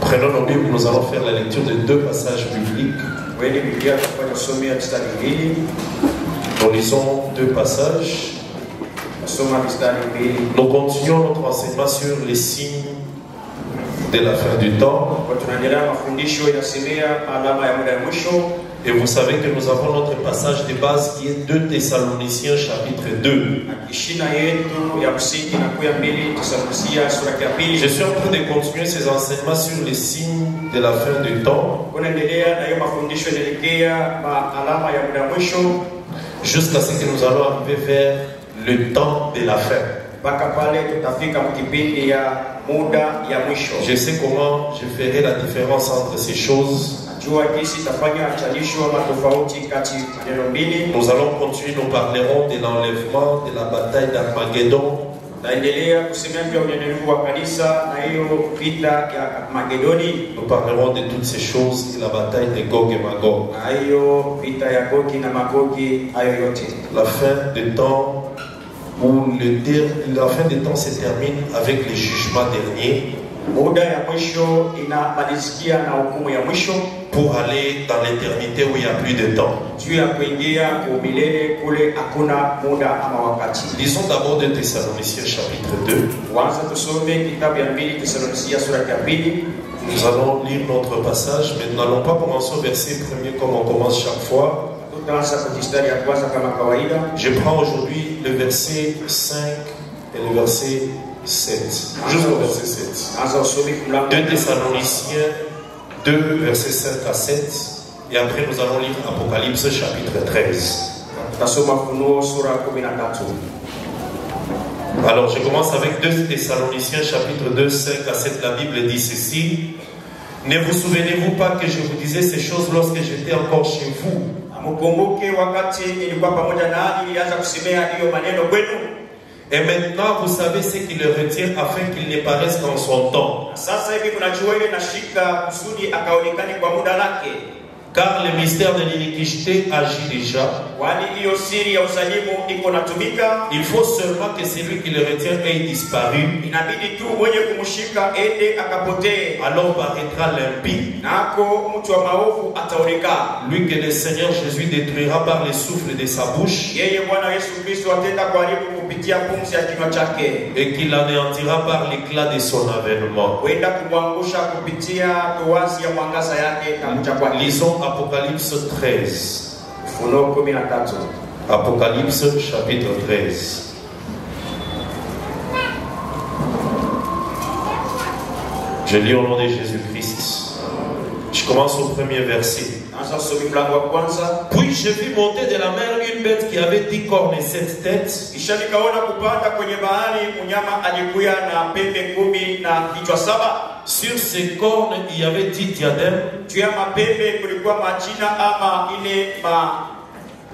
Prenons nos Bibles, nous allons faire la lecture de deux passages bibliques. Nous lisons deux passages. Nous continuons notre enseignement sur les signes de la fin du temps. Et vous savez que nous avons notre passage de base qui est 2 Thessaloniciens chapitre 2. Je suis en train de continuer ces enseignements sur les signes de la fin du temps, jusqu'à ce que nous allons arriver vers le temps de la fin. Je sais comment je ferai la différence entre ces choses. Nous allons continuer, nous parlerons de l'enlèvement, de la bataille d'Armageddon. Nous parlerons de toutes ces choses, de la bataille de Gog et Magog. La fin des temps, où la fin des temps se termine avec les jugements derniers, pour aller dans l'éternité où il n'y a plus de temps. Lisons d'abord de Thessaloniciens chapitre 2. Nous allons lire notre passage, mais nous n'allons pas commencer au verset premier comme on commence chaque fois. Je prends aujourd'hui le verset 5 et le verset 7. Jusqu'au verset 7. 2 Thessaloniciens 2, versets 5 à 7. Et après nous allons lire Apocalypse chapitre 13. Alors je commence avec 2 Thessaloniciens chapitre 2, 5 à 7. La Bible dit ceci. Ne vous souvenez-vous pas que je vous disais ces choses lorsque j'étais encore chez vous? Et maintenant vous savez ce qui le retient afin qu'il ne paraisse qu'en son temps. Car le mystère de l'iniquité agit déjà. Il faut seulement que celui qui le retient ait disparu. Alors paraîtra l'impie, lui que le Seigneur Jésus détruira par le souffle de sa bouche, et qu'il anéantira par l'éclat de son avènement. Lisons Apocalypse 13. Apocalypse chapitre 13. Je lis au nom de Jésus-Christ. Je commence au premier verset. Puis je vis monter de la mer une bête qui avait 10 cornes et 7 têtes. Sur ses cornes il y avait 10 diadèmes.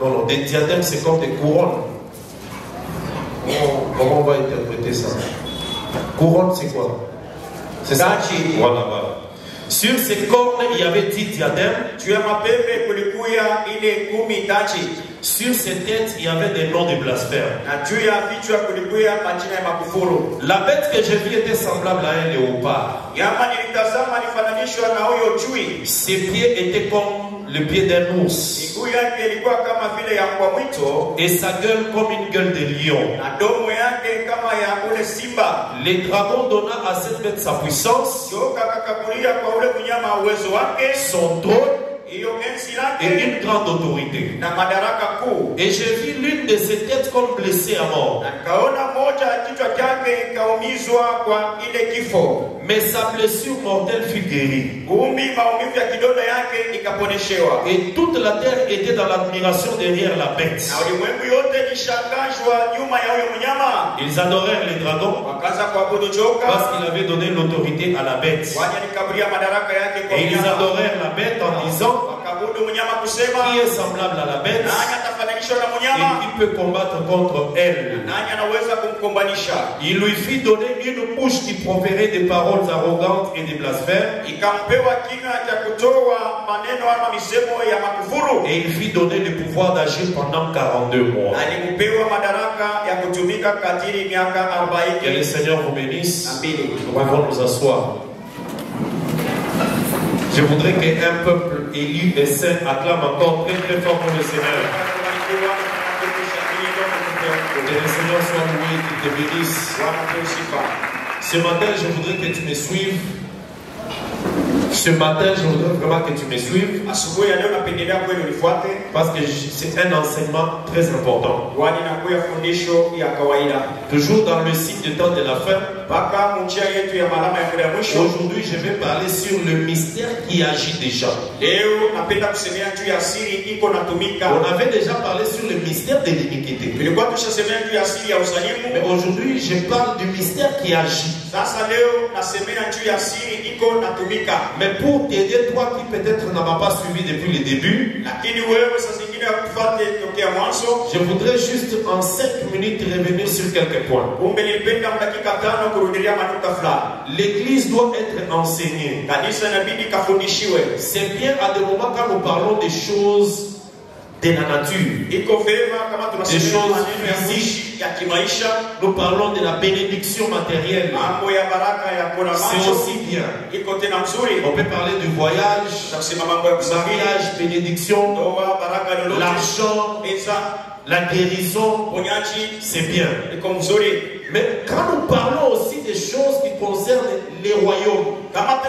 Non, des diadèmes c'est comme des couronnes. Comment on va interpréter ça? Couronne c'est quoi? C'est ça? Voilà. Sur ses cornes il y avait 10 diadèmes. Sur ses têtes il y avait des noms de blasphème. La bête que j'ai vue était semblable à un léopard. Ses pieds étaient comme le pied d'un ours, et sa gueule comme une gueule de lion. Le dragon donna à cette bête sa puissance, son trône et une grande autorité. Et j'ai vu l'une de ses têtes comme blessée à mort, mais sa blessure mortelle fut guérie. Et toute la terre était dans l'admiration derrière la bête. Ils adorèrent les dragons parce qu'il avait donné l'autorité à la bête. Et ils adorèrent la bête en disant: qui est semblable à la bête, et il peut combattre contre elle. Il lui fit donner une bouche qui proférait des paroles arrogantes et des blasphèmes, et il fit donner le pouvoir d'agir pendant 42 mois. Que le Seigneur vous bénisse. Nous pouvons nous asseoir. Je voudrais qu'un peuple élu et saint acclame encore très très fort pour le Seigneur. Que le Seigneur soit loué, qu'il te bénisse. Ce matin, je voudrais que tu me suives. Ce matin, je voudrais vraiment que tu me suives. Parce que c'est un enseignement très important. Toujours dans le signe du temps de la fin. Aujourd'hui, je vais parler sur le mystère qui agit déjà. On avait déjà parlé sur le mystère de l'iniquité. Mais aujourd'hui, je parle du mystère qui agit. Mais pour t'aider, toi qui peut-être n'as pas suivi depuis le début, je voudrais juste en 5 minutes revenir sur quelques points. L'église doit être enseignée. C'est bien à des moments quand nous parlons des choses de la nature, des choses physiques. Nous parlons de la bénédiction matérielle. C'est aussi bien. On peut parler du voyage, mariage, bénédiction, l'argent, la guérison. C'est bien. Mais quand nous parlons aussi des choses qui concernent les royaumes, parce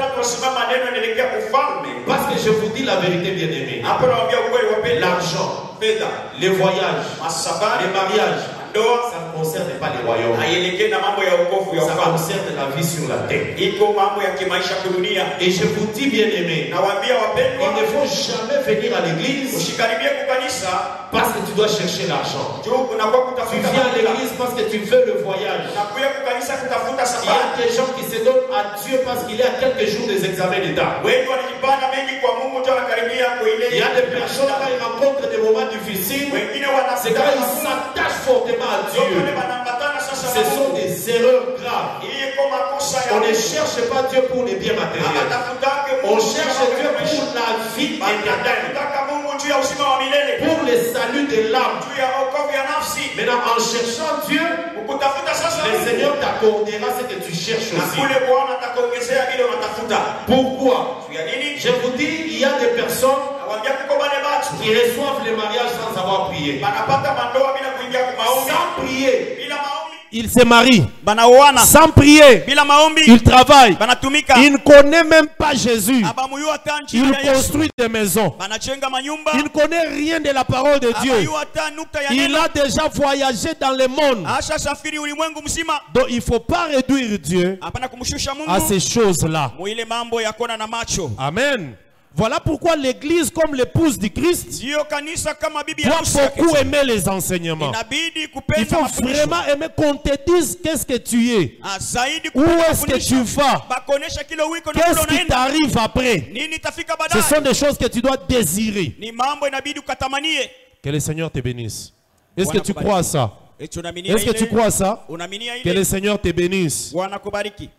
que je vous dis la vérité, bien aimé, l'argent, les voyages, les mariages, ça ne concerne pas les royaumes. Ça concerne la vie sur la terre. Et je vous dis, bien aimé, il ne faut jamais venir à l'église parce que tu dois chercher l'argent. Tu viens à l'église parce que tu veux le voyage. Il y a des gens qui se donnent à Dieu parce qu'il y a quelques jours des examens d'État. Il y a des personnes quand ils rencontrent des moments difficiles, c'est quand ils s'attachent fortement à Dieu. Ce sont des erreurs graves. On ne cherche pas Dieu pour les biens matériels. On cherche Dieu pour la vie éternelle, pour le salut de l'âme. Maintenant, en cherchant Dieu, le Seigneur t'accordera ce que tu cherches aussi. Pourquoi? Je vous dis, il y a des personnes qui reçoivent le mariage sans avoir prié. Sans prier. Il se marie sans prier. Il travaille. Il ne connaît même pas Jésus. Il construit des maisons. Il ne connaît rien de la parole de Dieu. Il a déjà voyagé dans le monde. Donc il ne faut pas réduire Dieu à ces choses-là. Amen. Voilà pourquoi l'église, comme l'épouse du Christ, doit beaucoup aimer les enseignements. Il faut vraiment aimer qu'on te dise qu'est-ce que tu es, où est-ce que tu vas, qu'est-ce qui t'arrive après. Ce sont des choses que tu dois désirer. Que le Seigneur te bénisse. Est-ce que tu crois à ça? Est-ce que tu crois à ça? Que le Seigneur te bénisse.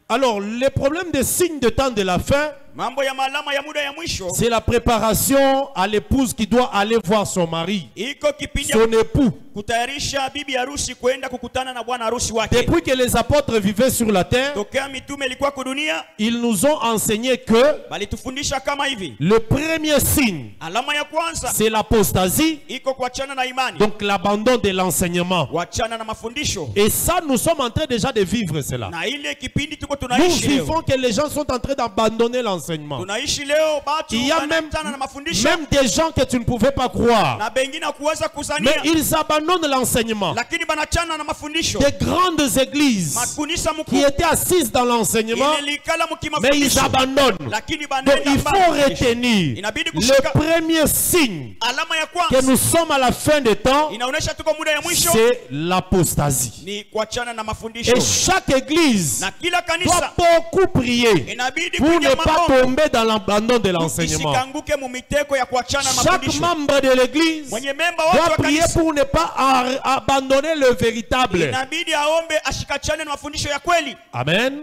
Alors, le problème des signes de temps de la fin, c'est la préparation à l'épouse qui doit aller voir son mari, son époux. Depuis que les apôtres vivaient sur la terre, ils nous ont enseigné que le premier signe, c'est l'apostasie, donc l'abandon de l'enseignement. Et ça, nous sommes en train déjà de vivre cela. Nous vivons que les gens sont en train d'abandonner l'enseignement. Il y a même des gens que tu ne pouvais pas croire, mais ils abandonnent l'enseignement. Des grandes églises qui étaient assises dans l'enseignement, mais ils abandonnent. Donc il faut retenir le premier signe que nous sommes à la fin des temps, c'est l'apostasie. Et chaque église doit beaucoup prier pour ne pas tomber dans l'abandon de l'enseignement. Chaque membre de l'église doit prier pour ne pas abandonner le véritable. Amen.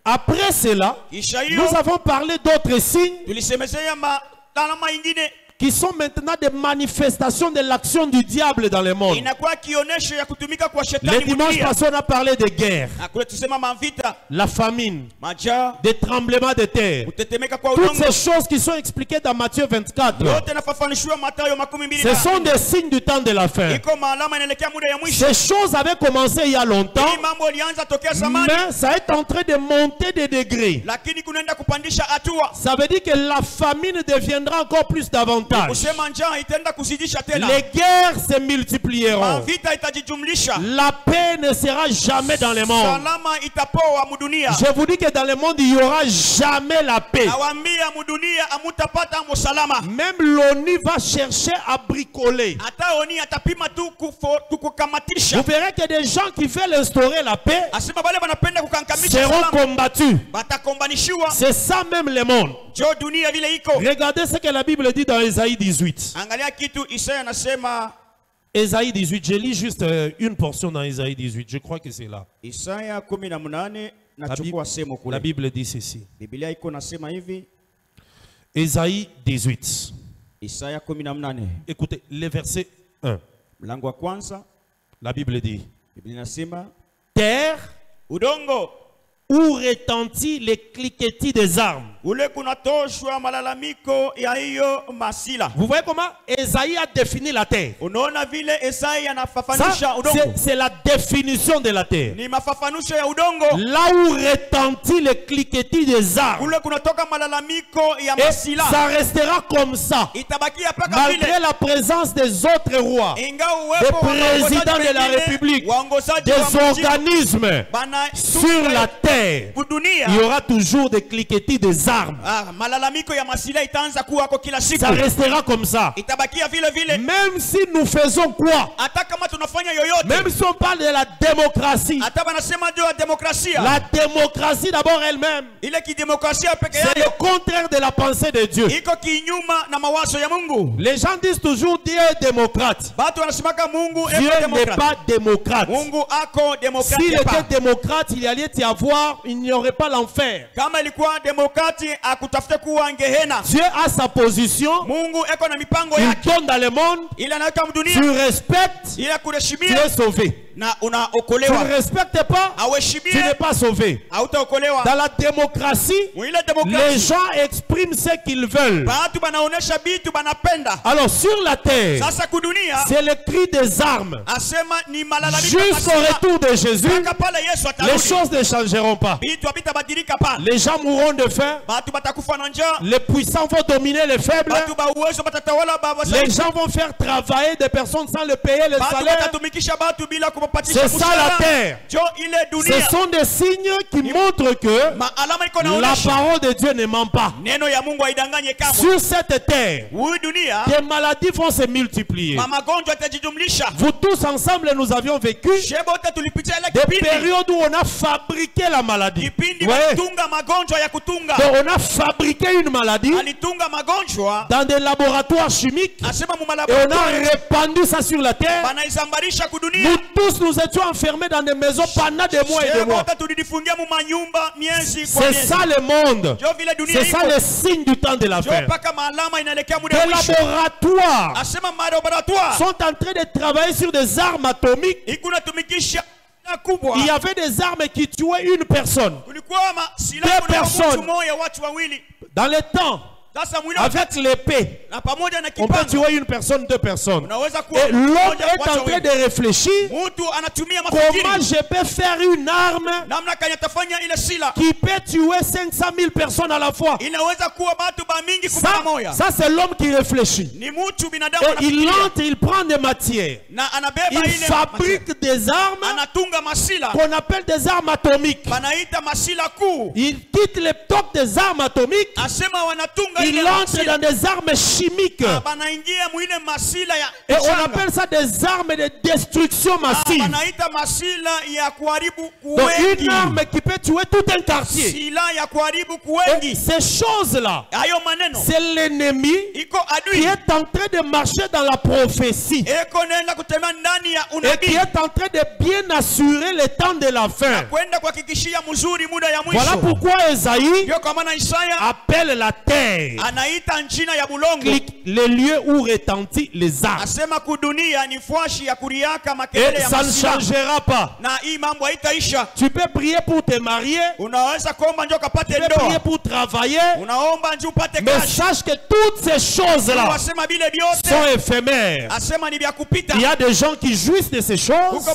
Après cela, nous avons parlé d'autres signes qui sont maintenant des manifestations de l'action du diable dans le monde. Le dimanche passé, on a parlé de guerre, la famine, des tremblements de terre. Toutes ces choses qui sont expliquées dans Matthieu 24. Ce sont des signes du temps de la fin. Ces choses avaient commencé il y a longtemps, mais ça est en train de monter des degrés. Ça veut dire que la famine deviendra encore plus davantage. Les guerres se multiplieront. La paix ne sera jamais dans le monde. Je vous dis que dans le monde il n'y aura jamais la paix. Même l'ONU va chercher à bricoler. Vous verrez que des gens qui veulent instaurer la paix seront combattus. C'est ça même le monde. Regardez ce que la Bible dit dans Ésaïe 18. Ésaïe 18, je lis juste une portion dans Ésaïe 18. Je crois que c'est là. La Bible dit ceci. Ésaïe 18. Écoutez, le verset 1. La Bible dit: terre où retentit les cliquetis des armes. Vous voyez comment Ésaïe a défini la terre? C'est la définition de la terre. Là où retentit les cliquetis des armes. Et ça restera comme ça. Malgré la présence des autres rois, des présidents de la République, des organismes sur la terre. Il y aura toujours des cliquetis des armes. Ça restera comme ça. Même si nous faisons quoi? Même si on parle de la démocratie. La démocratie d'abord elle-même, c'est le contraire de la pensée de Dieu. Les gens disent toujours Dieu est démocrate. Dieu n'est pas démocrate. S'il était démocrate, il y allait y avoir, il n'y aurait pas l'enfer. Dieu a sa position. Il donne dans le monde. Tu respectes, tu es sauvé. Tu ne respectes pas, tu n'es pas sauvé. Dans la démocratie, les gens expriment ce qu'ils veulent. Alors sur la terre, c'est le cri des armes. Jusqu'au retour de Jésus, les choses ne changeront pas. Les gens mourront de faim. Les puissants vont dominer les faibles. Les gens vont faire travailler des personnes sans le payer le salaire. C'est ça la terre. Ce sont des signes qui montrent que la parole de Dieu ne ment pas. Sur cette terre, des maladies vont se multiplier. Vous tous ensemble, nous avions vécu des périodes où on a fabriqué la maladie. Donc on a fabriqué une maladie dans des laboratoires chimiques et on a répandu ça sur la terre. Nous tous nous étions enfermés dans des maisons pendant des mois et des mois. C'est ça le monde. C'est ça le signe du temps de la fin. Les laboratoires sont en train de travailler sur des armes atomiques. Il y avait des armes qui tuaient une personne, 2 personnes. Dans le temps, avec l'épée, on peut tuer une personne, 2 personnes. Et l'homme est en train de réfléchir comment je peux faire une arme qui peut tuer 500 000 personnes à la fois. Ça c'est l'homme qui réfléchit. Et il entre, il prend des matières. Il fabrique des armes qu'on appelle des armes atomiques. Il quitte les tops des armes atomiques. il entre dans des armes chimiques. Et on appelle ça des armes de destruction massive. Donc une arme qui peut tuer tout un quartier. Et ces choses-là, c'est l'ennemi qui est en train de marcher dans la prophétie. Et qui est en train de bien assurer le temps de la fin. Voilà pourquoi Esaïe appelle la terre les lieux où retentit les armes. Et ça ne changera pas. Tu peux prier pour te marier, tu peux prier pour travailler, mais sache que toutes ces choses-là sont éphémères. Il y a des gens qui jouissent de ces choses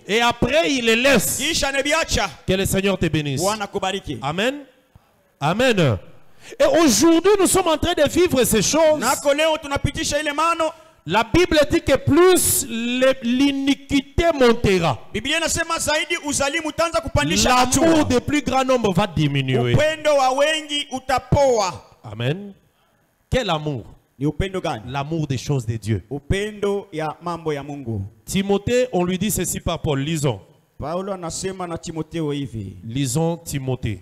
et après ils les laissent. Que le Seigneur te bénisse. Amen. Amen. Et aujourd'hui nous sommes en train de vivre ces choses. La Bible dit que plus l'iniquité montera, l'amour des plus grand nombre va diminuer. Amen. Quel amour? L'amour des choses de Dieu. Timothée, on lui dit ceci par Paul. Lisons. Lisons Timothée.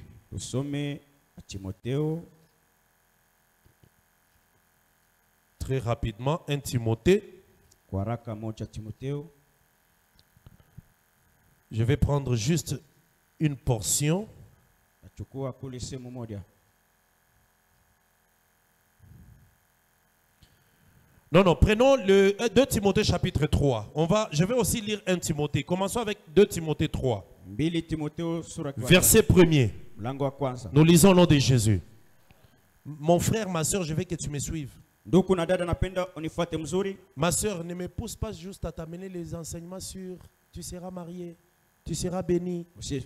Très rapidement, 1 Timothée. Je vais prendre juste une portion. Non, prenons le 2 Timothée chapitre 3. Je vais aussi lire 1 Timothée. Commençons avec 2 Timothée 3. Verset 1er. Nous lisons au nom de Jésus. Mon frère, ma soeur, je veux que tu me suives. Ma soeur, ne me pousse pas juste à t'amener les enseignements sur tu seras marié, tu seras béni. Je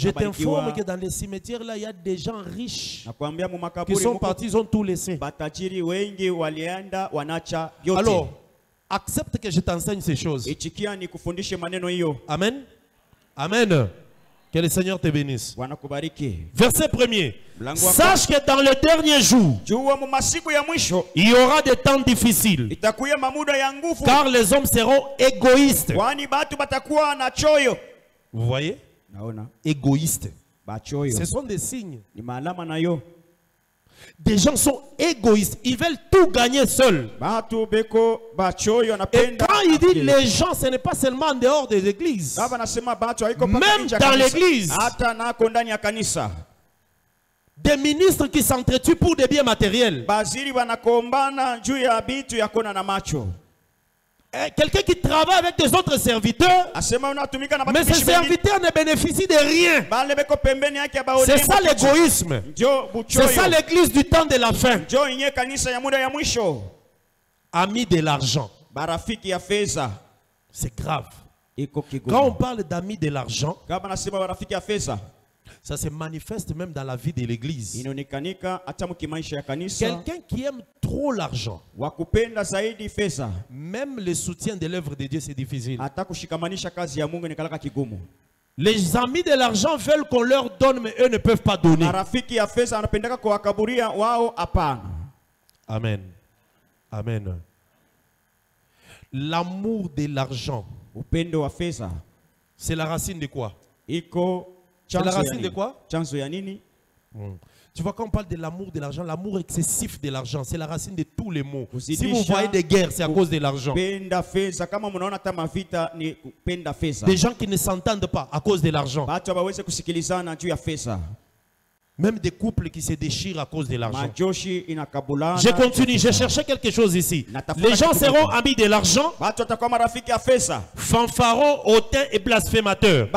t'informe que dans les cimetières là, il y a des gens riches qui sont partis, ils ont tout laissé. Alors, accepte que je t'enseigne ces choses. Amen. Amen. Que le Seigneur te bénisse. Verset 1er. Sache que dans le dernier jour, il y aura des temps difficiles. Car les hommes seront égoïstes. Vous voyez? Égoïstes. Ce sont des signes. Des gens sont égoïstes. Ils veulent tout gagner seuls. Et quand il dit les gens, ce n'est pas seulement en dehors des églises. Même dans l'église. Des ministres qui s'entretuent pour des biens matériels. Quelqu'un qui travaille avec des autres serviteurs, mais ces serviteurs ne bénéficient de rien. C'est ça l'égoïsme. C'est ça l'église du temps de la fin. Amis de l'argent. C'est grave. Quand on parle d'amis de l'argent, ça se manifeste même dans la vie de l'église. Quelqu'un qui aime trop l'argent, même le soutien de l'œuvre de Dieu, c'est difficile. Les amis de l'argent veulent qu'on leur donne, mais eux ne peuvent pas donner. Amen. Amen. L'amour de l'argent, c'est la racine de quoi? C'est la racine de quoi? Tu vois, quand on parle de l'amour de l'argent, l'amour excessif de l'argent, c'est la racine de tous les maux. Si vous voyez des guerres, c'est à cause de l'argent. Des gens qui ne s'entendent pas à cause de l'argent. Même des couples qui se déchirent à cause de l'argent. Je continue, je cherchais quelque chose ici. Les gens seront amis de l'argent, fanfarons, hautains et blasphémateurs,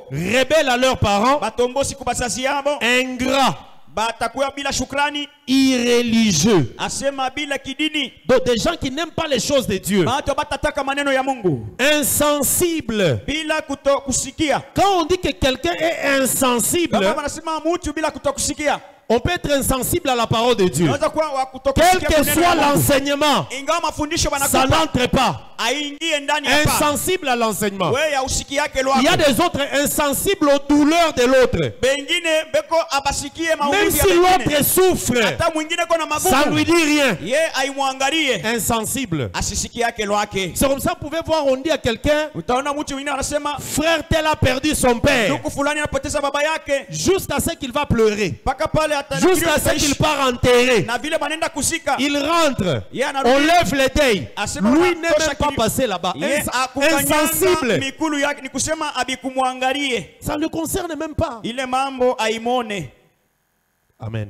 rebelles à leurs parents, ingrats, irréligieux. Donc des gens qui n'aiment pas les choses de Dieu, insensibles. Quand on dit que quelqu'un est insensible, On peut être insensible à la parole de Dieu. Quel que soit l'enseignement, ça n'entre pas. Insensible à l'enseignement. Il y a des autres insensibles aux douleurs de l'autre. Même si l'autre souffre, ça ne lui dit rien. Insensible. C'est comme ça que vous pouvez voir, on dit à quelqu'un, frère tel a perdu son père. Jusqu'à ce qu'il va pleurer. Jusqu'à ce qu'il part enterrer. Il rentre. On lève les deuils. Lui n'est même pas passé là-bas. Insensible. Ça ne le concerne même pas. Amen.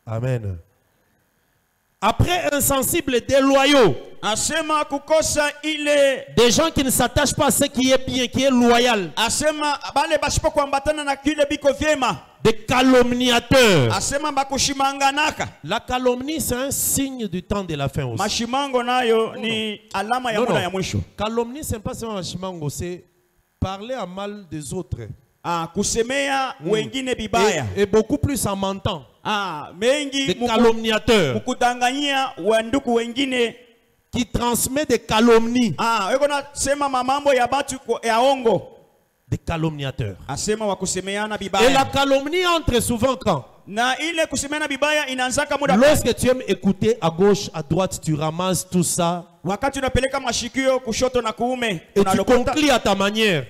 Amen. Après insensible, des loyaux. Des gens qui ne s'attachent pas à ce qui est bien, qui est loyal. Des calomniateurs. La calomnie, c'est un signe du temps de la fin aussi. Calomnie, c'est pas seulement machimango, c'est parler à mal des autres. Et beaucoup plus en mentant. Des calomniateurs qui transmettent des calomnies. Des calomniateurs. Et la calomnie entre souvent quand? Lorsque tu aimes écouter à gauche, à droite, tu ramasses tout ça. Et tu conclus à ta manière.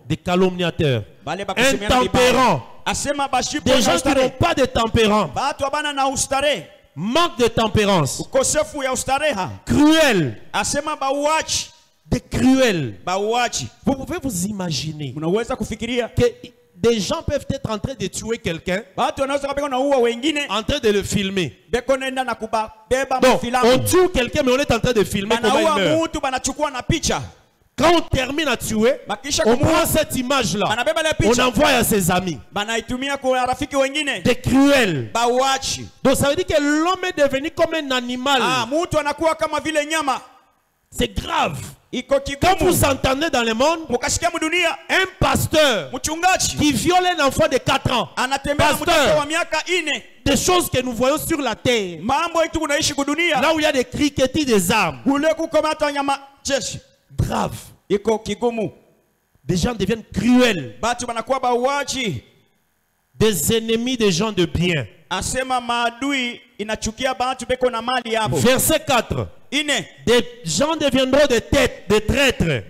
Des calomniateurs. Intempérants. Des gens qui n'ont pas de tempérance. Manque de tempérance. Cruel. Des cruels. Vous pouvez vous imaginer que des gens peuvent être en train de tuer quelqu'un, en train de le filmer. Donc, on tue quelqu'un, mais on est en train de filmer comment il meurt. Quand on termine à tuer, on prend cette image-là, on envoie à ses amis. Des cruels. Donc ça veut dire que l'homme est devenu comme un animal. C'est grave. Quand vous entendez dans le monde un pasteur qui viole un enfant de 4 ans, pasteur, des choses que nous voyons sur la terre, là où il y a des criquetis, des armes, grave. Des gens deviennent cruels, des ennemis des gens de bien. Verset 4. Des gens deviendront des têtes, des traîtres.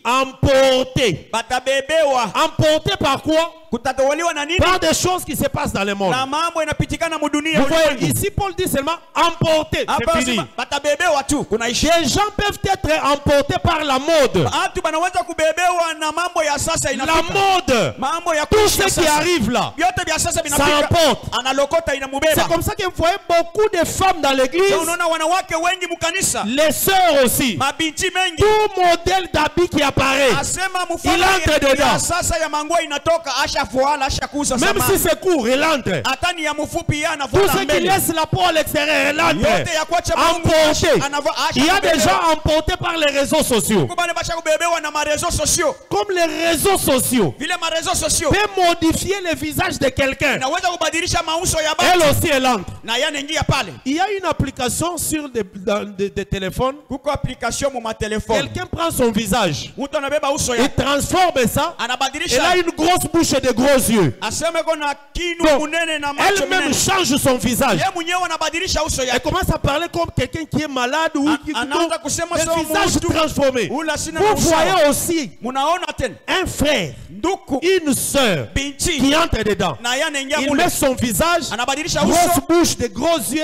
Emportés. Emportés par quoi? Par des choses qui se passent dans le monde. Vous voyez, ici Paul dit seulement emportés. C'est fini. Des gens peuvent être emportés par la mode. La mode. Tout ce qui arrive là, ça emporte. C'est comme ça que vous voyez beaucoup de femmes dans l'église. Les sœurs aussi. Tout modèle d'habit qui apparaît, il entre dedans. Même si c'est court, il entre. Tout ce qui laisse la peau à l'extérieur, il entre. Emporté. Il y a des gens emportés par les réseaux sociaux. Comme les réseaux sociaux peuvent modifier le visage de quelqu'un. Elle aussi, elle entre. Il y a une application sur des téléphones. Quelqu'un prend son visage, il transforme ça, elle a une grosse bouche et de gros yeux. Donc, elle-même change son visage. Elle commence à parler comme quelqu'un qui est malade ou qui a un visage transformé. Vous voyez aussi un frère, une soeur qui entre dedans. Il met son visage, grosse bouche, de gros yeux.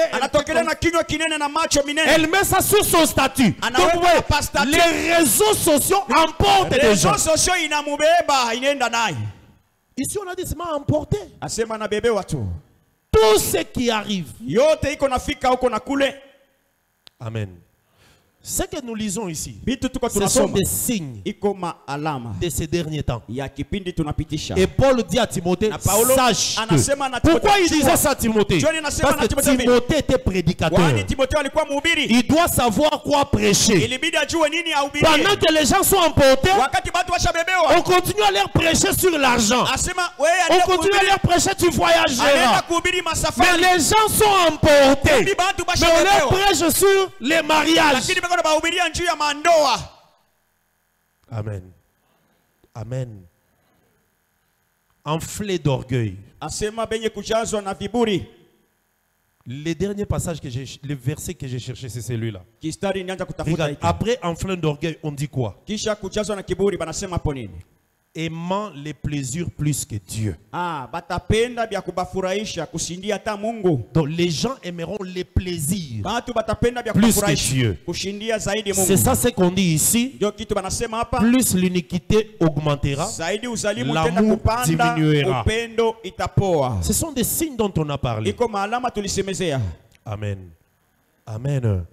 Elle met ça sur son statut. Donc, vous voyez, les réseaux sociaux emportent des gens. Ici, on a dit seulement emporter. Tout ce qui arrive. Amen. Ce que nous lisons ici, ce sont des signes de ces derniers temps. Et Paul dit à Timothée, sache que. Pourquoi il disait ça à Timothée? Parce que Timothée était prédicateur. Il doit savoir quoi prêcher. Pendant que les gens sont emportés, on continue à leur prêcher sur l'argent. On continue à leur prêcher, tu voyageras. Mais les gens sont emportés. Mais on leur prêche sur les mariages. Amen. Amen. Enflé d'orgueil. Les derniers passages que j'ai, les versets que j'ai cherchés, c'est celui-là. Regarde, après enflé d'orgueil, on dit quoi? Aimant les plaisirs plus que Dieu. Donc les gens aimeront les plaisirs plus que Dieu. C'est ça ce qu'on dit ici. Plus l'iniquité augmentera, l'amour diminuera. Ce sont des signes dont on a parlé. Amen. Amen.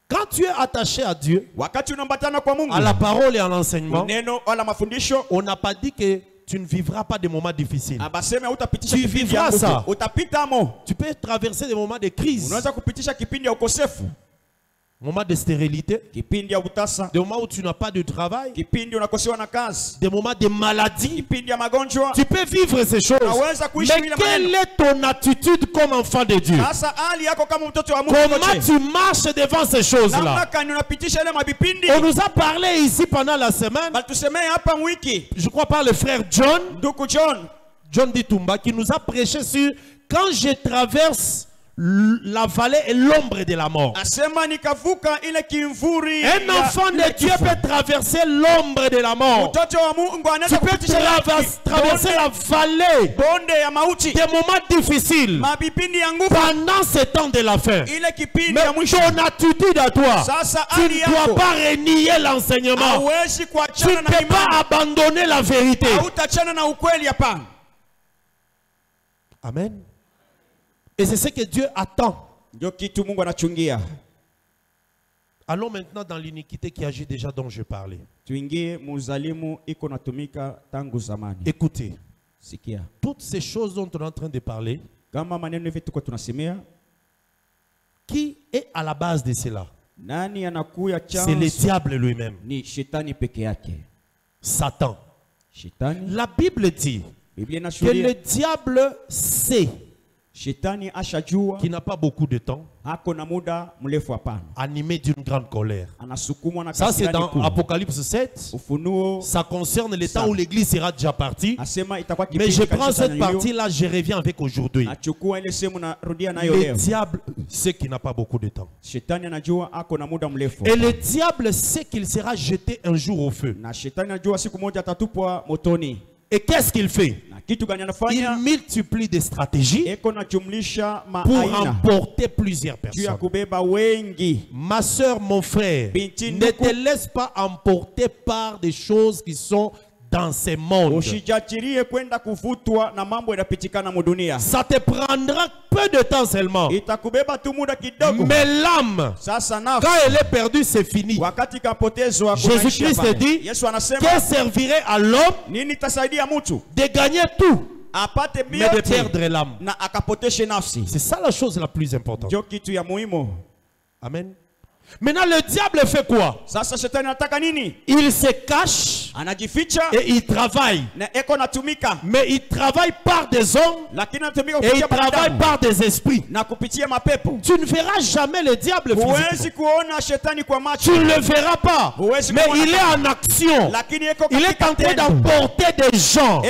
Quand tu es attaché à Dieu, à la parole et à l'enseignement, on n'a pas dit que tu ne vivras pas des moments difficiles. Tu vivras ça. Tu peux traverser des moments de crise, moments de stérilité, des moments où tu n'as pas de travail, des moments de maladie. Tu peux vivre ces choses. Mais quelle est ton attitude comme enfant de Dieu? Comment tu marches devant ces choses-là? On nous a parlé ici pendant la semaine, je crois par le frère John Ditumba, qui nous a prêché sur quand je traverse la vallée et l'ombre de la mort. Un enfant de Dieu peut traverser l'ombre de la mort. Tu peux traverser la vallée des moments difficiles pendant ce temps de la fin. Mais ton attitude à toi, tu ne dois pas renier l'enseignement. Tu ne peux pas abandonner la vérité. Amen. Et c'est ce que Dieu attend. Allons maintenant dans l'iniquité qui agit déjà dont je parlais. Écoutez, toutes ces choses dont on est en train de parler, qui est à la base de cela? C'est le diable lui-même. Satan. La Bible dit que le diable sait qui n'a pas beaucoup de temps, animé d'une grande colère. Ça c'est dans Apocalypse 7. Ça concerne le temps où l'église sera déjà partie. Mais je prends cette partie-là, je reviens avec aujourd'hui. Le diable sait qu'il n'a pas beaucoup de temps. Et le diable sait qu'il sera jeté un jour au feu. Et qu'est-ce qu'il fait? Il multiplie des stratégies pour emporter plusieurs personnes. Ma soeur, mon frère, ne te laisse pas emporter par des choses qui sont dans ce monde. Ça te prendra peu de temps seulement. Mais l'âme, quand elle est perdue, c'est fini. Jésus-Christ dit, que servirait à l'homme de gagner tout, mais de perdre l'âme? C'est ça la chose la plus importante. Amen. Maintenant le diable fait quoi? Il se cache et il travaille. Mais il travaille par des hommes et il travaille par des esprits. Tu ne verras jamais le diable physiquement. Tu ne le verras pas. Mais il est en action. Il est en train d'emporter des gens.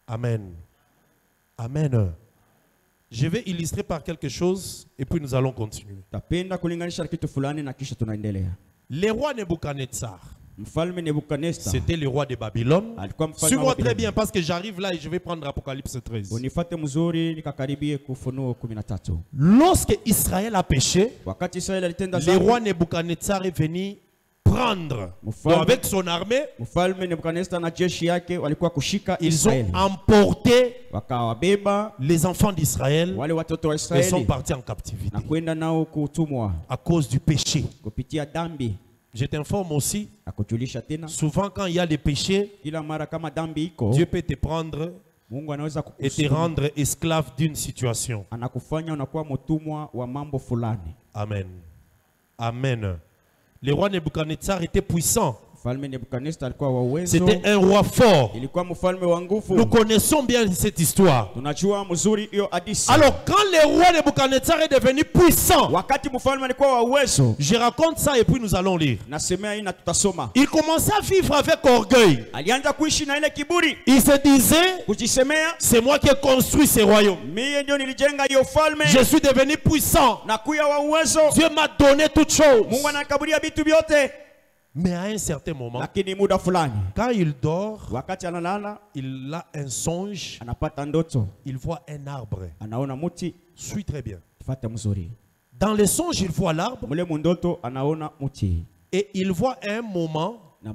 Amen. Amen. Je vais illustrer par quelque chose et puis nous allons continuer. Le roi Nebuchadnezzar, c'était le roi de Babylone. Suis-moi très bien parce que j'arrive là et je vais prendre Apocalypse 13. Lorsque Israël a péché, le roi Nebuchadnezzar est venu prendre avec son armée. Ils ont emporté les enfants d'Israël sont partis en captivité à cause du péché. Je t'informe aussi, souvent quand il y a des péchés, Dieu peut te prendre et te rendre esclave d'une situation. Amen. Amen. Le roi Nebuchadnezzar était puissant. C'était un roi fort. Nous connaissons bien cette histoire. Alors quand le roi Nebuchadnezzar est devenu puissant, je raconte ça et puis nous allons lire. Il commençait à vivre avec orgueil. Il se disait, c'est moi qui ai construit ce royaume. Je suis devenu puissant. Dieu m'a donné toutes choses. Mais à un certain moment, quand il dort, il a un songe, il voit un arbre. Suis très bien. Dans le songe, il voit l'arbre et il voit à un moment un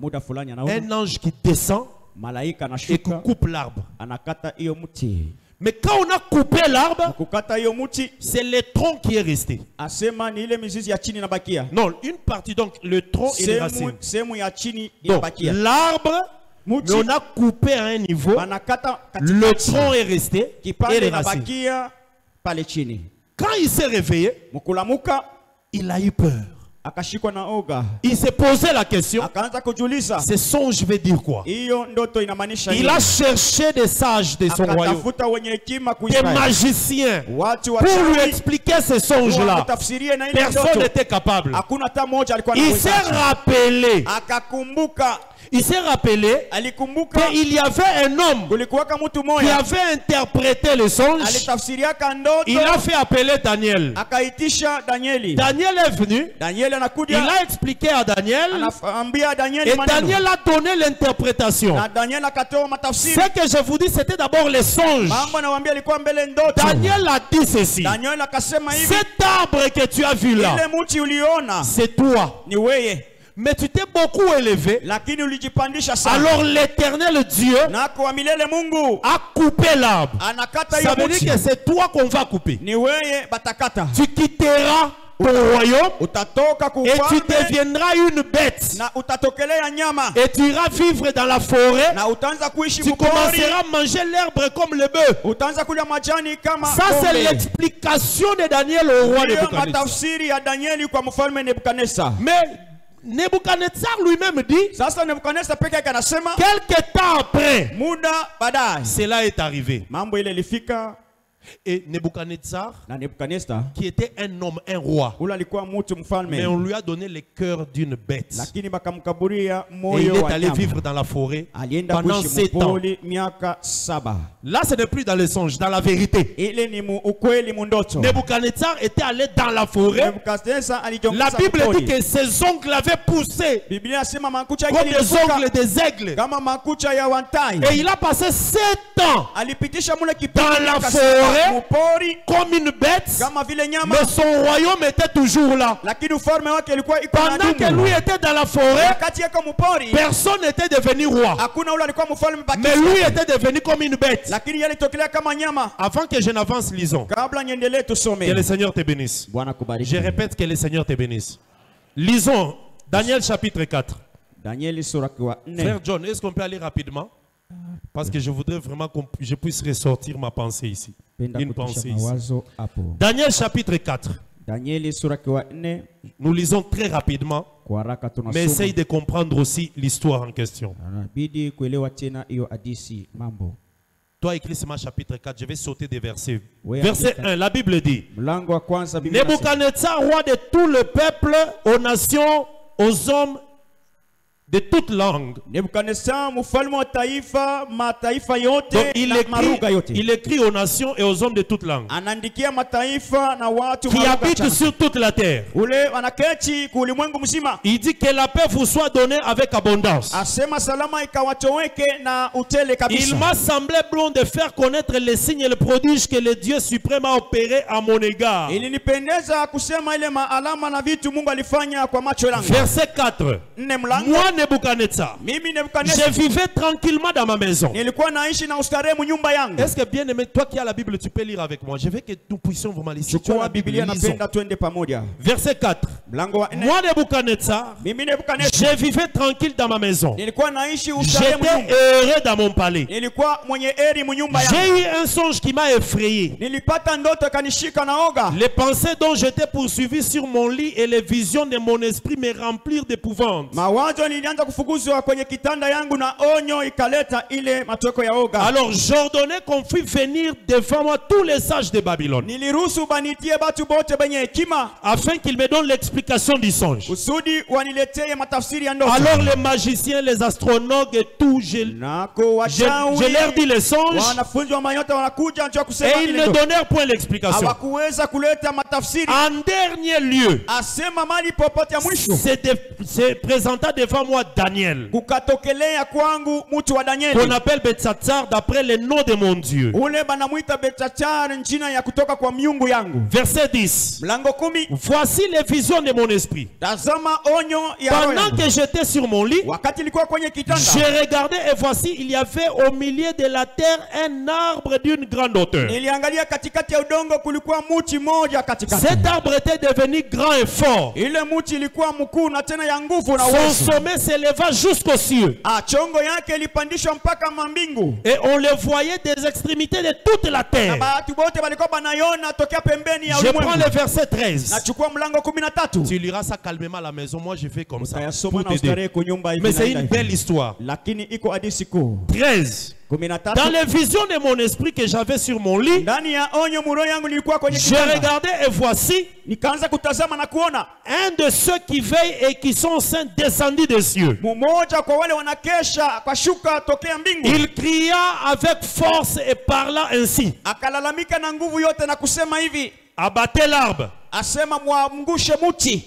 ange qui descend et qui coupe l'arbre. Mais quand on a coupé l'arbre, c'est le tronc qui est resté. Non, une partie, donc le tronc et les racines. Donc l'arbre, on a coupé à un niveau, le tronc est resté et les racines. Quand il s'est réveillé, il a eu peur. Il s'est posé la question, ce songe veut dire quoi? Il a cherché des sages de son royaume, des magiciens, pour lui expliquer ce songe-là. Personne n'était capable. Il s'est rappelé. Il s'est rappelé qu'il y avait un homme qui avait interprété le songe. Il a fait appeler Daniel. Daniel est venu. Il a expliqué à Daniel. Et Daniel a donné l'interprétation. Ce que je vous dis, c'était d'abord le songe. Daniel a dit ceci. Cet arbre que tu as vu là, c'est toi. Mais tu t'es beaucoup élevé. Alors l'Éternel Dieu a coupé l'arbre. Ça veut dire que c'est toi qu'on va couper. Tu quitteras ton royaume et tu deviendras une bête. Et tu iras vivre dans la forêt. Tu commenceras à manger l'herbe comme le bœuf. Ça c'est l'explication de Daniel au roi Nebuchadnezzar. Mais Nebuchadnezzar lui-même dit, quelques temps après, cela est arrivé. Et Nebuchadnezzar, qui était un homme, un roi, mais on lui a donné le cœur d'une bête. Et il est allé vivre dans la forêt pendant 7 ans. Là, ce n'est plus dans le songe, dans la vérité. Nebuchadnezzar était allé dans la forêt. La Bible dit que ses ongles avaient poussé comme les ongles des aigles. Et il a passé 7 ans dans la forêt comme une bête, mais son royaume était toujours là. Pendant que lui était dans la forêt, personne n'était devenu roi, mais lui était devenu comme une bête. Avant que je n'avance, lisons. Que le Seigneur te bénisse. Je répète, que le Seigneur te bénisse. Lisons Daniel chapitre 4. Frère John, est-ce qu'on peut aller rapidement? Parce que je voudrais vraiment que je puisse ressortir ma pensée ici. Une pensée ici. Daniel chapitre 4. Nous lisons très rapidement, mais essaye de comprendre aussi l'histoire en question. Toi, écris ce chapitre 4, je vais sauter des versets. Verset 1, la Bible dit: Nebuchadnezzar, roi de tout le peuple, aux nations, aux hommes de toute langue. Donc il écrit aux nations et aux hommes de toute langue qui habitent sur toute la terre. Il dit que la paix vous soit donnée avec abondance. Il m'a semblé bon de faire connaître les signes et les prodiges que le Dieu suprême a opéré à mon égard. Verset 4. Moi, Nebuchadnezzar, je vivais tranquillement dans ma maison. Est-ce que bien aimé, toi qui as la Bible, tu peux lire avec moi? Je veux que nous puissions vous maliser. Tu as la Bible, lisons. Verset 4. Moi Nebuchadnezzar, je vivais tranquille dans ma maison. J'étais heureux dans mon palais. J'ai eu un songe qui m'a effrayé. Les pensées dont j'étais poursuivi sur mon lit et les visions de mon esprit me remplirent d'épouvante. Alors j'ordonnais qu'on fît venir devant moi tous les sages de Babylone, afin qu'ils me donnent l'explication du songe. Alors les magiciens, les astronomes et tout, je leur dis le songe, et ils ne donnèrent point l'explication. En dernier lieu, se présenta devant moi Daniel, qu'on appelle Belshazzar d'après le nom de mon Dieu. Verset 10. Voici les visions de mon esprit. Pendant que j'étais sur mon lit, j'ai regardé et voici il y avait au milieu de la terre un arbre d'une grande hauteur. Cet arbre était devenu grand et fort. Son sommet s'éleva jusqu'aux cieux. Et on le voyait des extrémités de toute la terre. Je prends le verset 13. Tu liras ça calmement à la maison. Moi je fais comme ça pour t'aider. Mais c'est une belle histoire. 13. Dans les visions de mon esprit que j'avais sur mon lit, je regardais et voici un de ceux qui veillent et qui sont saints descendus des cieux. Il cria avec force et parla ainsi: abattez l'arbre,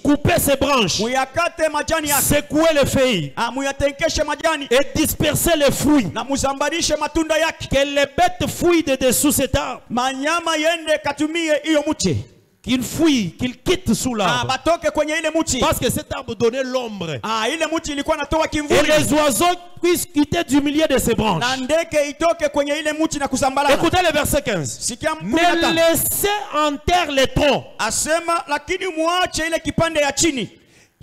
coupez ses branches, secouez les feuilles et dispersez les fruits, que les bêtes fuient de dessous cet arbre, qu'ils fuient, qu'ils quittent sous l'arbre, parce que cet arbre donnait l'ombre, et les oiseaux puissent quitter du milieu de ses branches. Écoutez le verset 15. Mais laissez en terre les troncs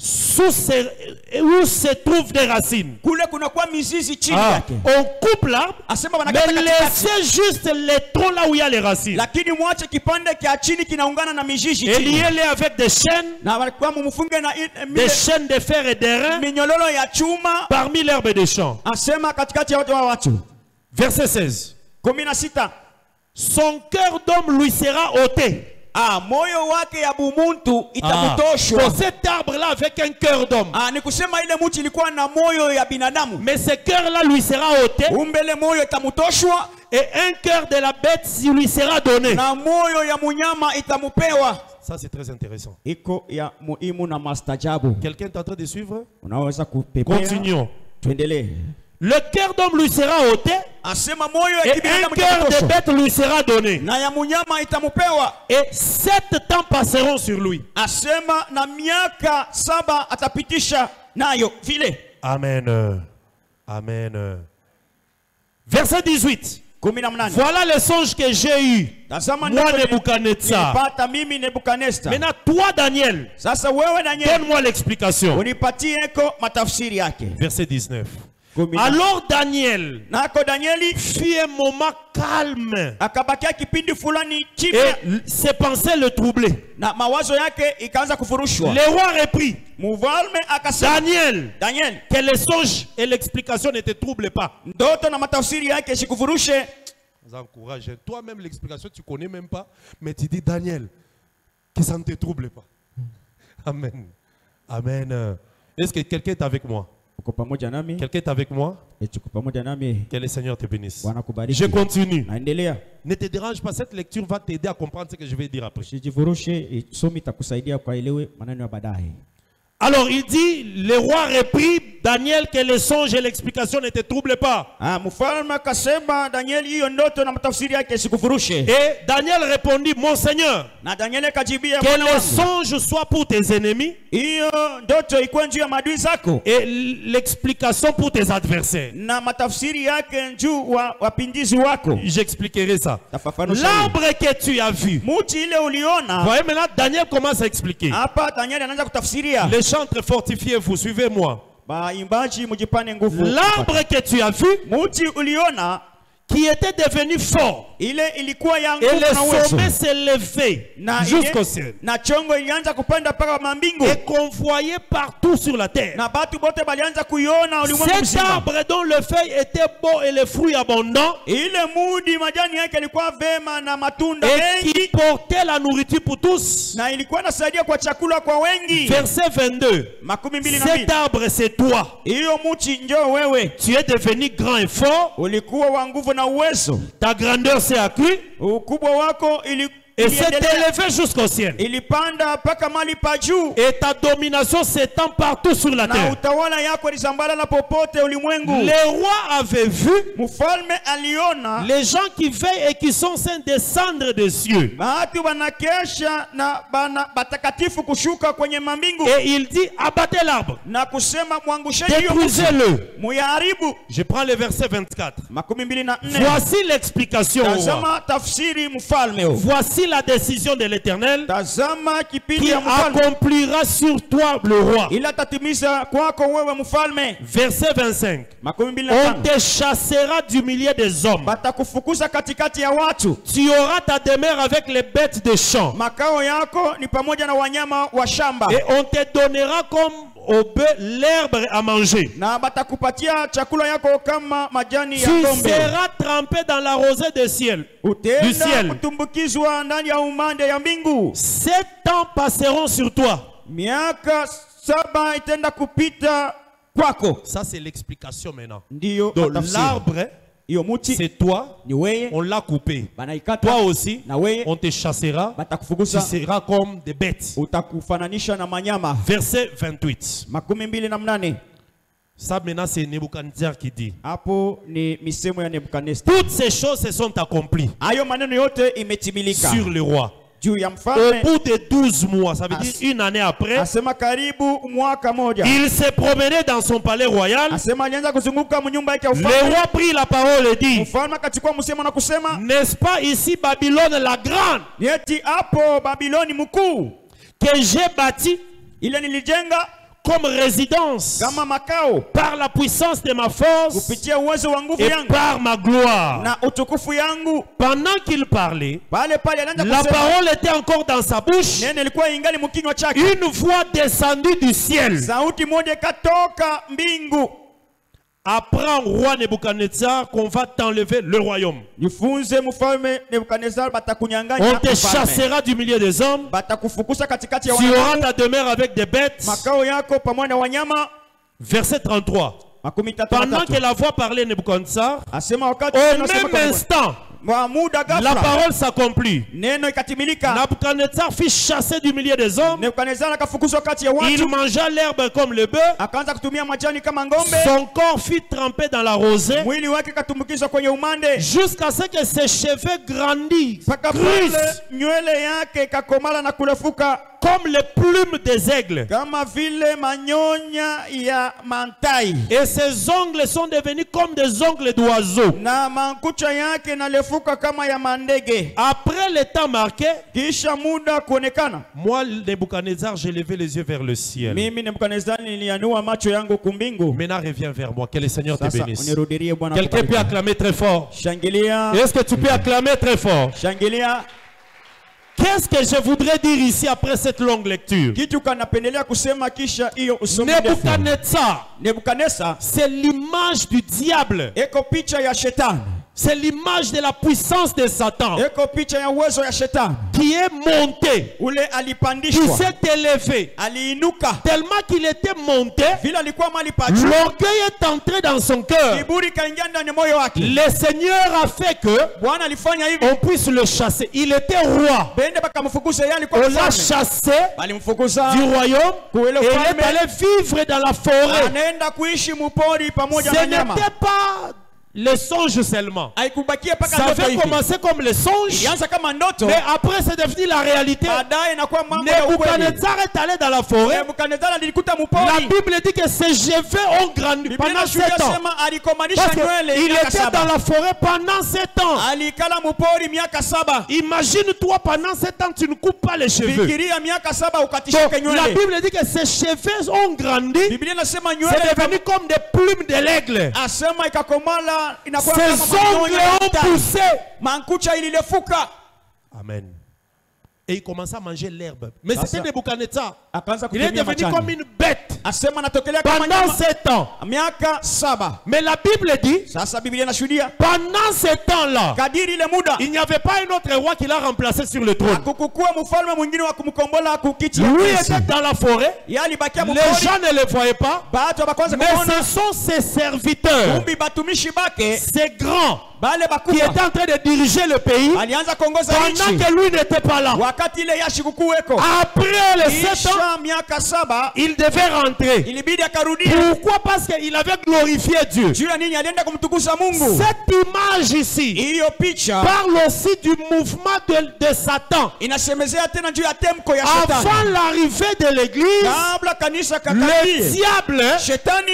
où se trouvent des racines. On coupe l'arbre, mais laissez juste les troncs là où il y a les racines. Et liez-les avec des chaînes de fer et d'airain parmi l'herbe des champs. Verset 16. Son cœur d'homme lui sera ôté. Pour cet arbre là avec un cœur d'homme, mais ce cœur là lui sera ôté, et un cœur de la bête lui sera donné. Ça c'est très intéressant. Quelqu'un est en train de suivre? Continuons. Le cœur d'homme lui sera ôté, et un cœur de bête lui sera donné. Et 7 temps passeront sur lui. Amen. Amen. Verset 18. Voilà le songe que j'ai eu, moi Nebuchadnezzar. Maintenant toi Daniel, donne-moi l'explication. Verset 19. Alors Daniel fit un moment calme et ses pensées le troublaient. Le roi reprit: Daniel, que le songe et l'explication ne te troublent pas. Encourage. Toi-même l'explication tu connais même pas, mais tu dis Daniel, que ça ne te trouble pas. Amen. Amen. Est-ce que quelqu'un est avec moi? Quelqu'un est avec moi? Que le Seigneur te bénisse. Je continue. Ne te dérange pas, cette lecture va t'aider à comprendre ce que je vais dire après. Alors il dit, le roi reprit Daniel que les songes et l'explication ne te troublent pas. Et Daniel répondit, mon Seigneur, que les songes soient pour tes ennemis et l'explication pour tes adversaires. J'expliquerai ça. L'arbre que tu as vu. Voyez maintenant, Daniel commence à expliquer. Les chantres fortifiés, vous suivez-moi. L'arbre que tu as vu, qui était devenu fort, et les sommets s'élevaient jusqu'au ciel, et qu'on voyait partout sur la terre. Cet arbre dont le feuille était beau et les fruits abondants, et qui portait la nourriture pour tous. Verset 22. Cet arbre c'est toi. Tu es devenu grand et fort. Ta grandeur s'est accrue. Et s'est élevé jusqu'au ciel. Et ta domination s'étend partout sur la terre. Le roi avait vu les gens qui veillent et qui sont censés descendre des cieux. Et il dit, abattez l'arbre. Détruisez-le. Je prends le verset 24. Voici l'explication au roi. Voici la décision de l'Éternel qui accomplira sur toi le roi. Verset 25. On te chassera du milieu des hommes. Tu auras ta demeure avec les bêtes des champs. Et on te donnera comme au bœuf l'herbe à manger. Tu seras trempé dans la rosée du ciel. 7 ans passeront sur toi. Ça c'est l'explication maintenant. Donc l'arbre, c'est toi, on l'a coupé. Toi aussi, on te chassera. Tu seras comme des bêtes. Verset 28. Ça maintenant c'est Nebuchadnezzar qui dit. Toutes ces choses se sont accomplies sur le roi. Au bout de 12 mois, ça veut dire une année après, il s'est promené dans son palais royal. Le roi prit la parole et dit, n'est-ce pas ici Babylone la grande que j'ai bâti comme résidence par la puissance de ma force et par ma gloire. Pendant qu'il parlait, la parole était encore dans sa bouche. Une voix descendue du ciel. Apprends, roi Nebuchadnezzar, qu'on va t'enlever le royaume. On te chassera du milieu des hommes. Tu auras ta demeure avec des bêtes. Verset 33. Pendant que la voix parlait Nebuchadnezzar, au même instant, la parole s'accomplit. Nebuchadnezzar fut chassé du milieu des hommes. Il mangea l'herbe comme le bœuf. Son corps fut trempé dans la rosée jusqu'à ce que ses cheveux grandissent, comme les plumes des aigles. Et ses ongles sont devenus comme des ongles d'oiseaux. Après le temps marqué, moi, Nebuchadnezzar, j'ai levé les yeux vers le ciel. Maintenant, reviens vers moi. Que le Seigneur te bénisse. Quelqu'un peut acclamer très fort. Est-ce que tu peux acclamer très fort? Qu'est-ce que je voudrais dire ici après cette longue lecture? Nebuchadnezzar, c'est l'image du diable. C'est l'image de la puissance de Satan qui est monté, qui s'est élevé. Tellement qu'il était monté, l'orgueil est entré dans son cœur. Le Seigneur a fait que on puisse le chasser. Il était roi. On l'a chassé du royaume et il est allé vivre dans la forêt. Ce n'était pas le songe seulement. Ça avait commencé comme le songe, mais après c'est devenu la réalité. Nebuchadnezzar est allé dans la forêt. La Bible dit que ses cheveux ont grandi pendant 7 ans. Parce qu'il était dans la forêt pendant 7 ans. Imagine-toi, pendant 7 ans tu ne coupes pas les cheveux. Donc, la Bible dit que ses cheveux ont grandi. C'est devenu comme des plumes de l'aigle. Ses ongles ont poussé. Amen. Et il commençait à manger l'herbe. Mais c'était Nebuchadnezzar. Il est devenu comme une bête pendant 7 ans. Mais la Bible dit, pendant 7 ans-là, il n'y avait pas un autre roi qui l'a remplacé sur le trône. Lui était dans la forêt. Les gens ne le voyaient pas. Mais ce sont ses serviteurs, ces grands, qui étaient en train de diriger le pays pendant que lui n'était pas là. Après les 7 ans, il devait rentrer. Pourquoi? Parce qu'il avait glorifié Dieu. Cette image ici parle aussi du mouvement de Satan. Avant l'arrivée de l'église, le diable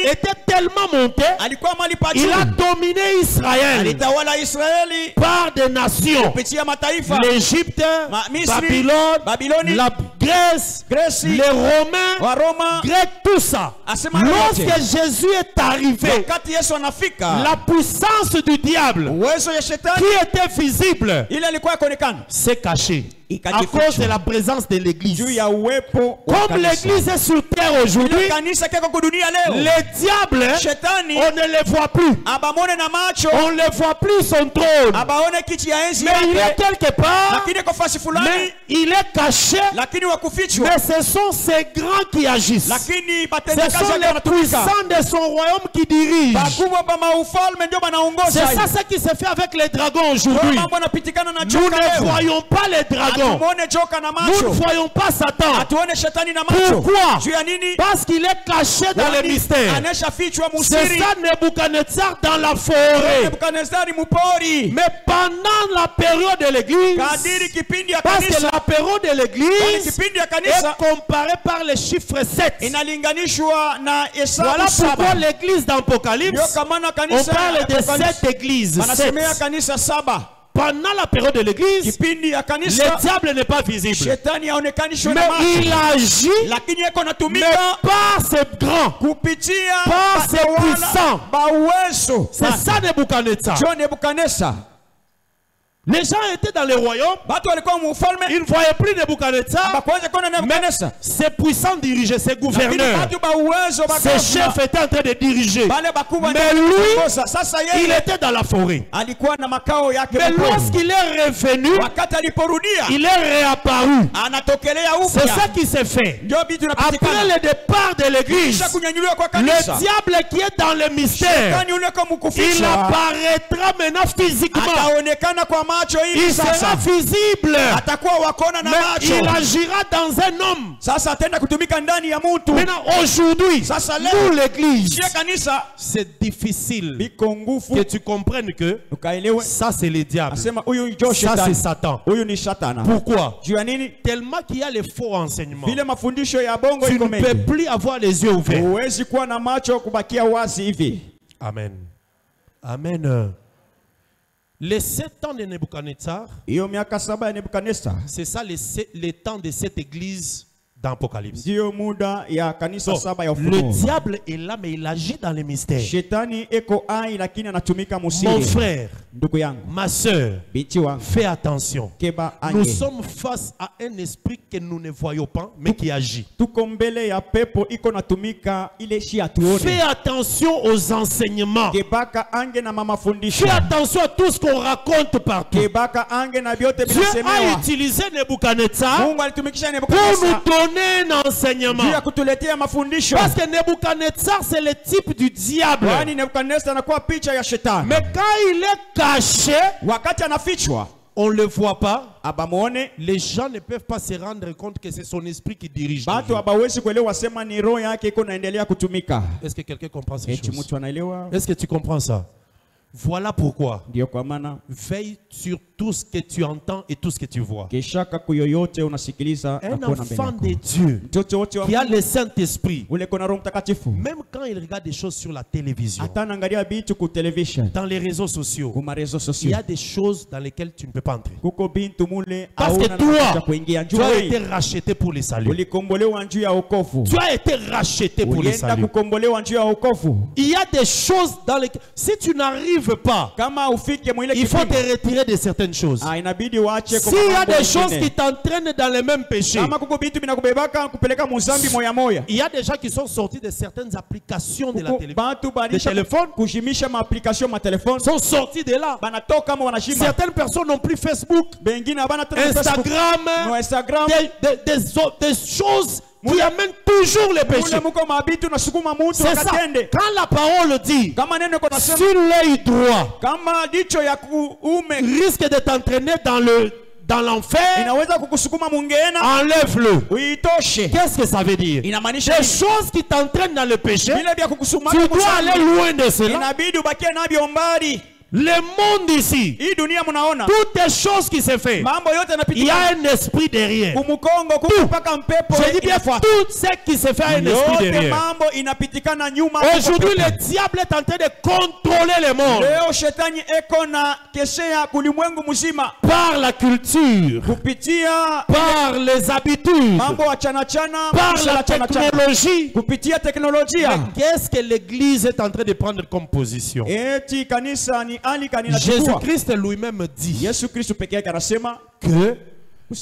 était tellement monté, il a dominé Israël par des nations. L'Égypte, Babylone, la Grèce, les Romains, Grecs, tout ça. Lorsque Jésus est arrivé, la puissance du diable qui était visible s'est cachée à cause de la présence de l'église. Comme l'église est sur terre aujourd'hui, les diables, on ne les voit plus. On ne voit plus son trône. Mais il est quelque part, mais il est caché. Mais ce sont ces grands qui agissent. Ce sont les puissants de son royaume qui dirigent. C'est ça ce qui se fait avec les dragons aujourd'hui. Nous ne voyons pas les dragons. Nous ne voyons pas Satan. Pourquoi? Parce qu'il est caché dans les mystères. C'est ça Nebuchadnezzar dans la forêt. Mais pendant la période de l'église, parce que la période de l'église est comparée par le chiffre 7. Voilà pourquoi l'église d'Apocalypse, on parle de 7 églises. 7. Pendant la période de l'église, le diable n'est pas visible. Mais il agit, mais par ses grands, par ses puissants. C'est ça Nebuchadnezzar. Les gens étaient dans le royaume, ils ne voyaient plus Nebuchadnezzar, mais ses puissants dirigeaient, ses gouverneurs, ses chefs étaient en train de diriger. Mais lui, il était dans la forêt. Mais lorsqu'il est revenu, il est réapparu. C'est ça qui s'est fait. Après le départ de l'église, le diable qui est dans le mystère, il apparaîtra maintenant physiquement. Il sera visible, mais il agira dans un homme. Maintenant, aujourd'hui, nous l'église, c'est difficile que tu comprennes que ça c'est le diable, ça c'est Satan. Pourquoi? Tellement qu'il y a les faux enseignements, tu ne peux plus avoir les yeux ouverts. Amen. Amen. Les 7 ans de Nebuchadnezzar, c'est ça les temps de cette église dans Apocalypse. Le diable est là, mais il agit dans les mystères. Mon frère, ma soeur, fais attention. Nous sommes face à un esprit que nous ne voyons pas, mais qui agit. Fais attention aux enseignements. Fais attention à tout ce qu'on raconte partout. Dieu a utilisé Nebuchadnezzar pour nous donner un enseignement. Parce que Nebuchadnezzar, c'est le type du diable. Mais quand il est caché, on ne le voit pas. Les gens ne peuvent pas se rendre compte que c'est son esprit qui dirige. Est-ce que quelqu'un comprend ces choses? Est-ce que tu comprends ça? Voilà pourquoi veille sur tout ce que tu entends et tout ce que tu vois. Un enfant de Dieu qui a le Saint-Esprit, même quand il regarde des choses sur la télévision, dans les réseaux sociaux, il y a des choses dans lesquelles tu ne peux pas entrer. Parce que toi, tu as été racheté pour le salut. Tu as été racheté pour le salut. Il y a des choses dans lesquelles, si tu n'arrives pas, il faut te retirer de certaines choses. S'il y a des choses qui t'entraînent dans les mêmes péchés, il y a des gens qui sont sortis de certaines applications de la téléphone, sont sortis de là. Certaines personnes n'ont plus Facebook, Instagram, des choses qui amène toujours les péchés. C'est ça. Quand la parole dit, si l'œil droit risque de t'entraîner dans l'enfer, enlève-le. Qu'est-ce que ça veut dire? Les choses qui t'entraînent dans le péché, tu dois aller loin de cela. Le monde ici, toutes les choses qui se font, il y a un esprit derrière. Tout. Je dis bien tout ce qui se fait a un esprit derrière. Aujourd'hui, le diable est en train de contrôler le monde par la culture, par les habitudes, par la technologie. Mais qu'est-ce que l'Église est en train de prendre comme position? Jésus-Christ lui-même dit que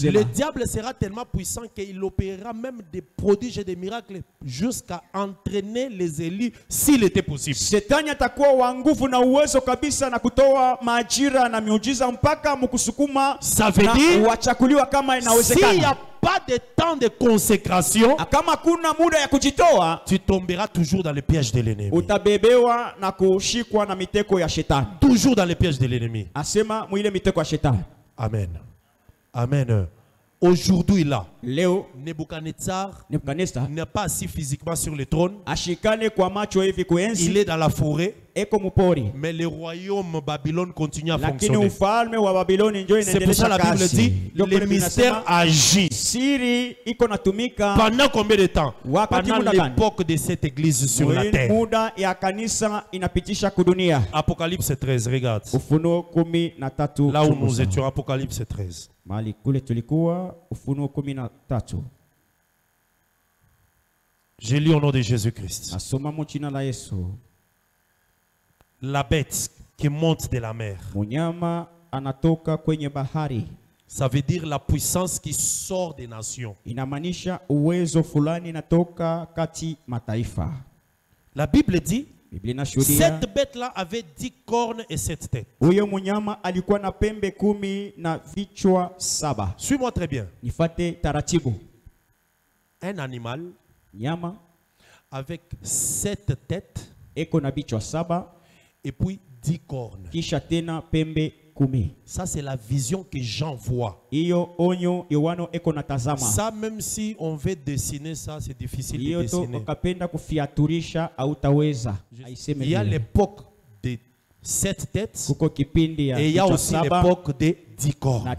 le diable sera tellement puissant qu'il opérera même des prodiges et des miracles jusqu'à entraîner les élus s'il était possible. Ça veut dire s'il n'y a pas de temps de consécration, tu tomberas toujours dans le piège de l'ennemi. Toujours dans le piège de l'ennemi. Amen. Amen. Aujourd'hui là, Nebuchadnezzar n'est pas assis physiquement sur le trône. Il est dans la forêt. Mais le royaume Babylone continue à fonctionner. C'est pour ça que la Bible dit le mystère agit. Pendant combien de temps? Pendant l'époque de cette église sur la terre. Apocalypse 13, regarde. Là où nous étions, Apocalypse 13. Je lis au nom de Jésus-Christ. La bête qui monte de la mer. Ça veut dire la puissance qui sort des nations. La Bible dit, cette bête-là avait 10 cornes et 7 têtes. Suis-moi très bien. Un animal avec 7 têtes et puis 10 cornes. Ça, c'est la vision que Jean voit. Ça, même si on veut dessiner ça, c'est difficile de dessiner. Il y a l'époque de 7 têtes et il y a aussi l'époque de 10 cornes.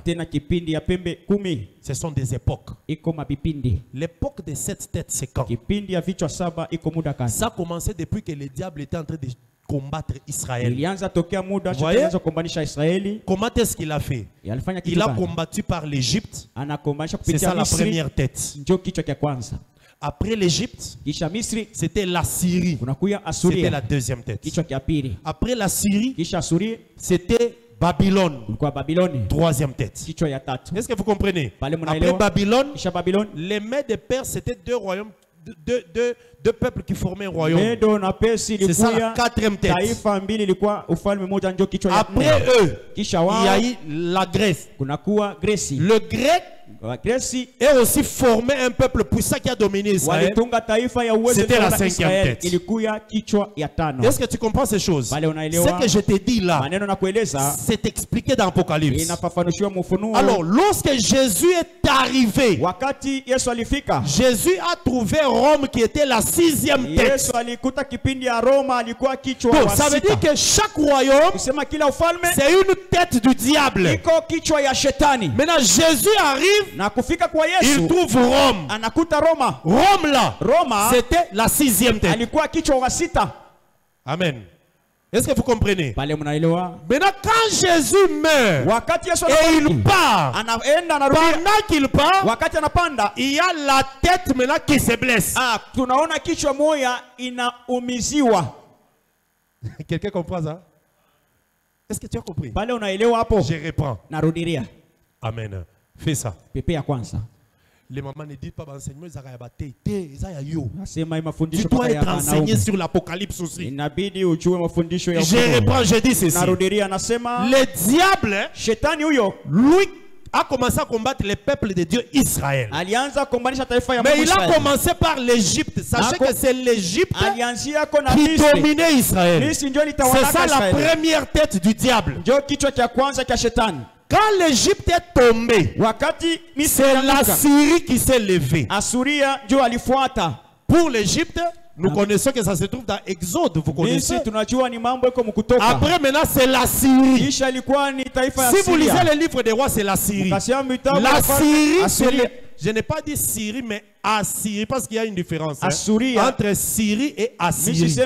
Ce sont des époques. L'époque de 7 têtes, c'est quand? Ça a commencé depuis que le diable était en train de combattre Israël. Vous voyez? Comment est-ce qu'il a fait? Il a combattu par l'Égypte. C'est ça la première tête. Après l'Égypte, c'était la Syrie. C'était la deuxième tête. Après la Syrie, c'était Babylone. Troisième tête. Est-ce que vous comprenez? Après Babylone, les Mèdes et Perses, c'était deux royaumes, deux peuples qui formaient un royaume. C'est ça la quatrième tête. Après eux, il y a eu la Grèce. Le grec et aussi formé un peuple puissant qui a dominé Israël. C'était la cinquième tête. Est-ce que tu comprends ces choses? Ce que je te dis là, c'est expliqué dans l'Apocalypse. Alors, lorsque Jésus est arrivé, Jésus a trouvé Rome qui était la sixième tête. Donc, ça veut dire que chaque royaume, c'est une tête du diable. Maintenant, Jésus arrive. Il trouve Rome. Rome là, c'était la sixième tête. Amen. Est-ce que vous comprenez? Maintenant, quand Jésus meurt et il part, pendant qu'il part, il y a la tête maintenant qui se blesse. Quelqu'un comprend ça? Est-ce que tu as compris? Je reprends. Amen. Fais ça. Les mamans ne disent pas l'enseignement, tu dois être enseigné sur l'Apocalypse aussi. Je reprends, je dis ceci. Le diable, lui, a commencé à combattre les peuples de Dieu Israël. Mais il a commencé par l'Égypte. Sachez que c'est l'Égypte qui dominait Israël. C'est ça la première tête du diable. Quand l'Égypte est tombée, c'est la Syrie qui s'est levée. Pour l'Égypte, nous connaissons que ça se trouve dans Exode, vous connaissez. Après maintenant, c'est la Syrie. Si vous lisez le livre des rois, c'est la Syrie. La Syrie, je n'ai pas dit Syrie, mais Assyrie, parce qu'il y a une différence entre Syrie et Assyrie.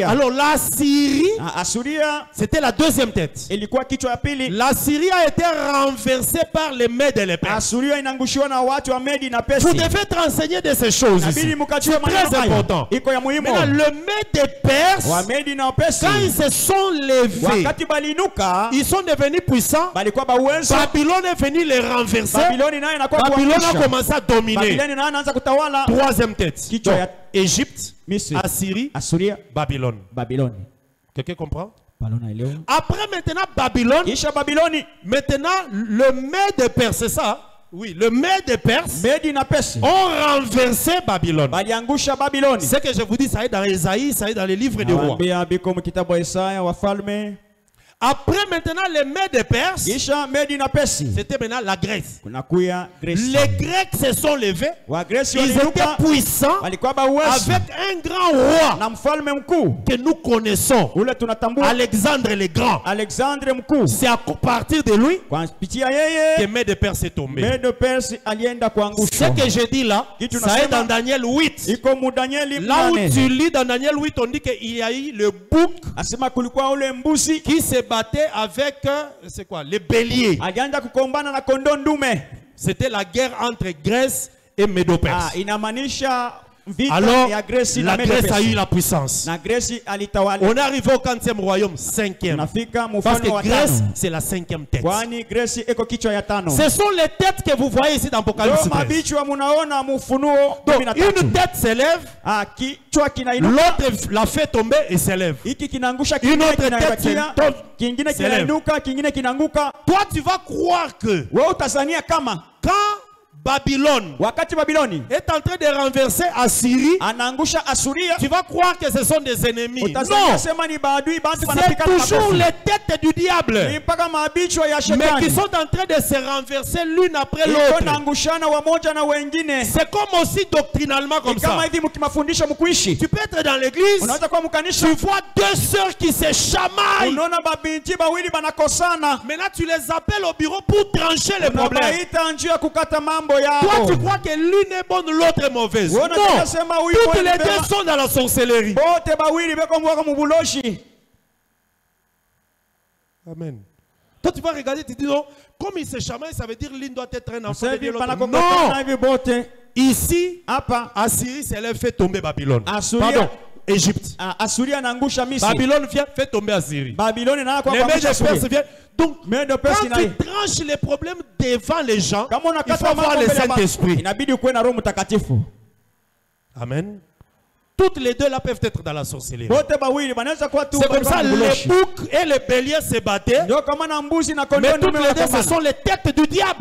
Alors la Syrie, c'était la deuxième tête. La Syrie a été renversée par les Mèdes et les Perses. Vous devez être enseigné de ces choses ici. C'est très important. Maintenant, le Mède et Perses, quand ils se sont levés, ils sont devenus puissants. Babylone est venu les renverser. Babylone a commencé à dominer. Troisième tête. Égypte, Assyrie, Babylone. Quelqu'un comprend? Après maintenant Babylone, maintenant le Mède et Perse, c'est ça? Oui, le Mède et Perse ont renversé Babylone. Ce que je vous dis, ça est dans Ésaïe, ça est dans les livres des rois. Après maintenant les Mèdes et Perses, c'était maintenant la Grèce. Les Grecs se sont levés. Ils étaient puissants avec un grand roi que nous connaissons, Alexandre le Grand. C'est à partir de lui que Mèdes et Perses est tombé. Ce que je dis là, ça est dans Daniel 8. Là où tu lis dans Daniel 8, on dit qu'il y a eu le bouc qui se battait avec c'est quoi, les béliers. C'était la guerre entre Grèce et Médo-Perse. Alors, la Grèce a eu la puissance. On est arrivé au 40e royaume, 5e. Parce que Grèce, c'est la 5e tête. Ce sont les têtes que vous voyez ici dans l'Apocalypse 13. Donc, une tête s'élève, l'autre la fait tomber et s'élève. Une autre tête s'élève. Toi, tu vas croire que quand Babylone est en train de renverser Assyrie, tu vas croire que ce sont des ennemis. Non, c'est toujours les têtes du diable, mais qui sont en train de se renverser l'une après l'autre. C'est comme aussi doctrinalement comme ça. Tu peux être dans l'église, tu vois deux sœurs qui se chamaillent. Maintenant tu les appelles au bureau pour trancher les problèmes. Toi, tu crois que l'une est bonne, l'autre est mauvaise. Non. Toutes les deux sont dans la sorcellerie. Amen. Toi, tu vas regarder, tu dis non, comme il se chamaille, ça veut dire l'une doit être un enfant de Dieu. Non. Ici, Assyrie, c'est elle fait tomber Babylone. Pardon, Égypte. Babylone vient, fait tomber Assyrie. Les mains de Perse viennent. Donc, quand tu tranches les problèmes devant les gens, il faut avoir le Saint-Esprit. Amen. Toutes les deux là peuvent être dans la sorcellerie. C'est comme ça les boucs et les béliers se battaient. Mais toutes les deux ce sont les têtes du diable.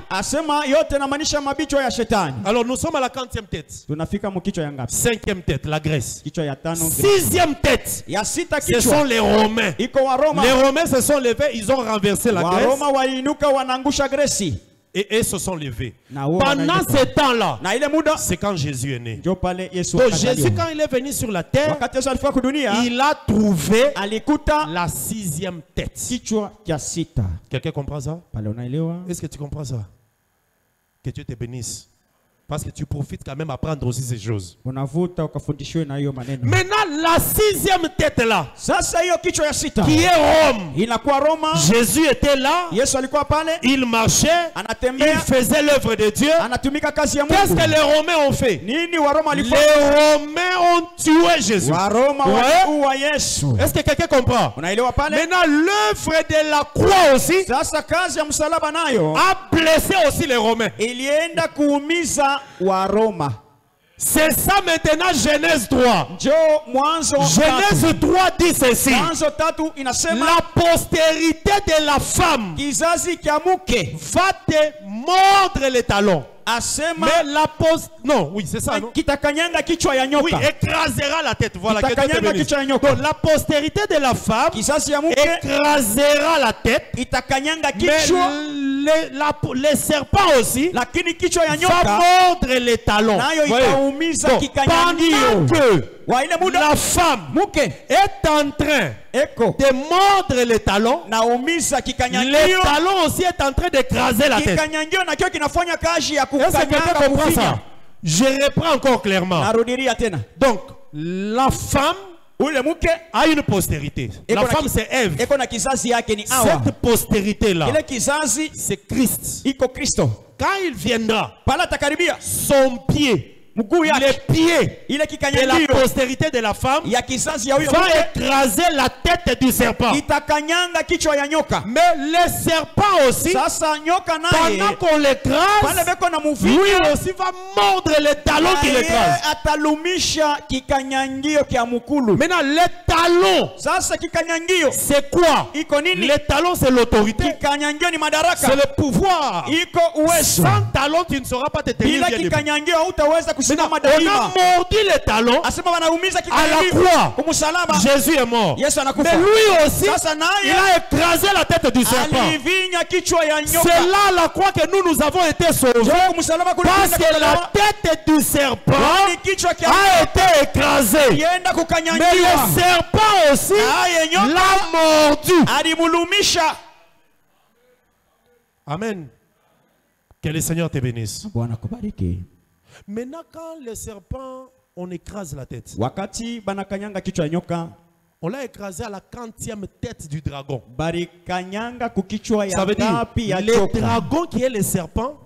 Alors nous sommes à la 40e tête. 5e tête, la Grèce. 6e tête, ce sont les Romains. Les Romains se sont levés, ils ont renversé la Grèce. Et se sont levés. Pendant ce temps-là, c'est quand Jésus est né. Donc Jésus, quand il est venu sur la terre, il a trouvé la 6e tête. Quelqu'un comprend ça? Est-ce que tu comprends ça? Que Dieu te bénisse. Parce que tu profites quand même à apprendre aussi ces choses. Maintenant, la 6e tête là, qui est Rome. Jésus était là, il marchait, il faisait l'œuvre de Dieu. Qu'est-ce que les Romains ont fait? Les Romains ont tué Jésus. Ouais. Est-ce que quelqu'un comprend? Maintenant, l'œuvre de la croix aussi a blessé aussi les Romains. C'est ça maintenant Genèse 3. Genèse 3 dit ceci. La postérité de la femme va te mordre les talons. Mais la poste... Non, oui, c'est ça, non? Oui, écrasera la tête. Voilà, donc la postérité de la femme écrasera la tête. Mais les serpents aussi va mordre les talons. Donc, pendant que la femme est en train de mordre les talons, les talons aussi est en train d'écraser la tête. Est-ce que quelqu'un comprend ça? Je reprends encore clairement. Donc, la femme a une postérité. La femme c'est Ève. Cette postérité-là, c'est Christ. Quand il viendra, son pied, les pieds de la postérité de la femme va écraser la tête du serpent. Mais le serpent aussi, pendant qu'on l'écrase, lui aussi va mordre les talons qui l'écrasent. Maintenant, les talons, c'est quoi? Les talons, c'est l'autorité. C'est le pouvoir. Sans talons, tu ne sauras pas te tenir bien debout. Maintenant, on a mordu les talons à la croix. Jésus est mort. Mais lui aussi, il a écrasé la tête du serpent. C'est là la croix que nous avons été sauvés. Parce que la tête du serpent a été écrasée. Mais le serpent aussi l'a mordu. Amen. Que le Seigneur te bénisse. Maintenant, quand le serpent, on écrase la tête. On l'a écrasé à la 40e tête du dragon. Ça veut dire, le dragon qui est le serpent,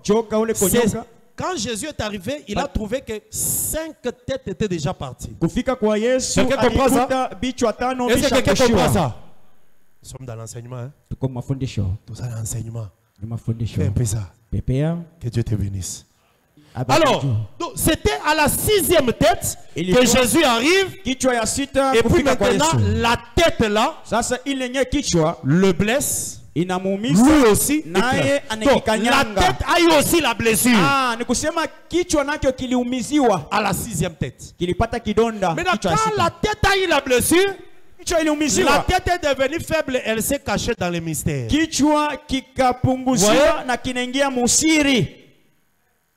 quand Jésus est arrivé, il a trouvé que 5 têtes étaient déjà parties. Quelqu'un comprend ça? Est-ce que quelqu'un comprend ça? Nous sommes dans l'enseignement. Hein? Nous sommes dans l'enseignement. Fais un peu ça. Que Dieu te bénisse. Alors, c'était à la 6e tête que Jésus arrive. Et puis maintenant, la tête là, le blesse. Lui aussi. Donc, la tête a eu aussi la blessure. À la 6e tête. Maintenant, quand la tête a eu la blessure, la tête est devenue faible, elle s'est cachée dans les mystères.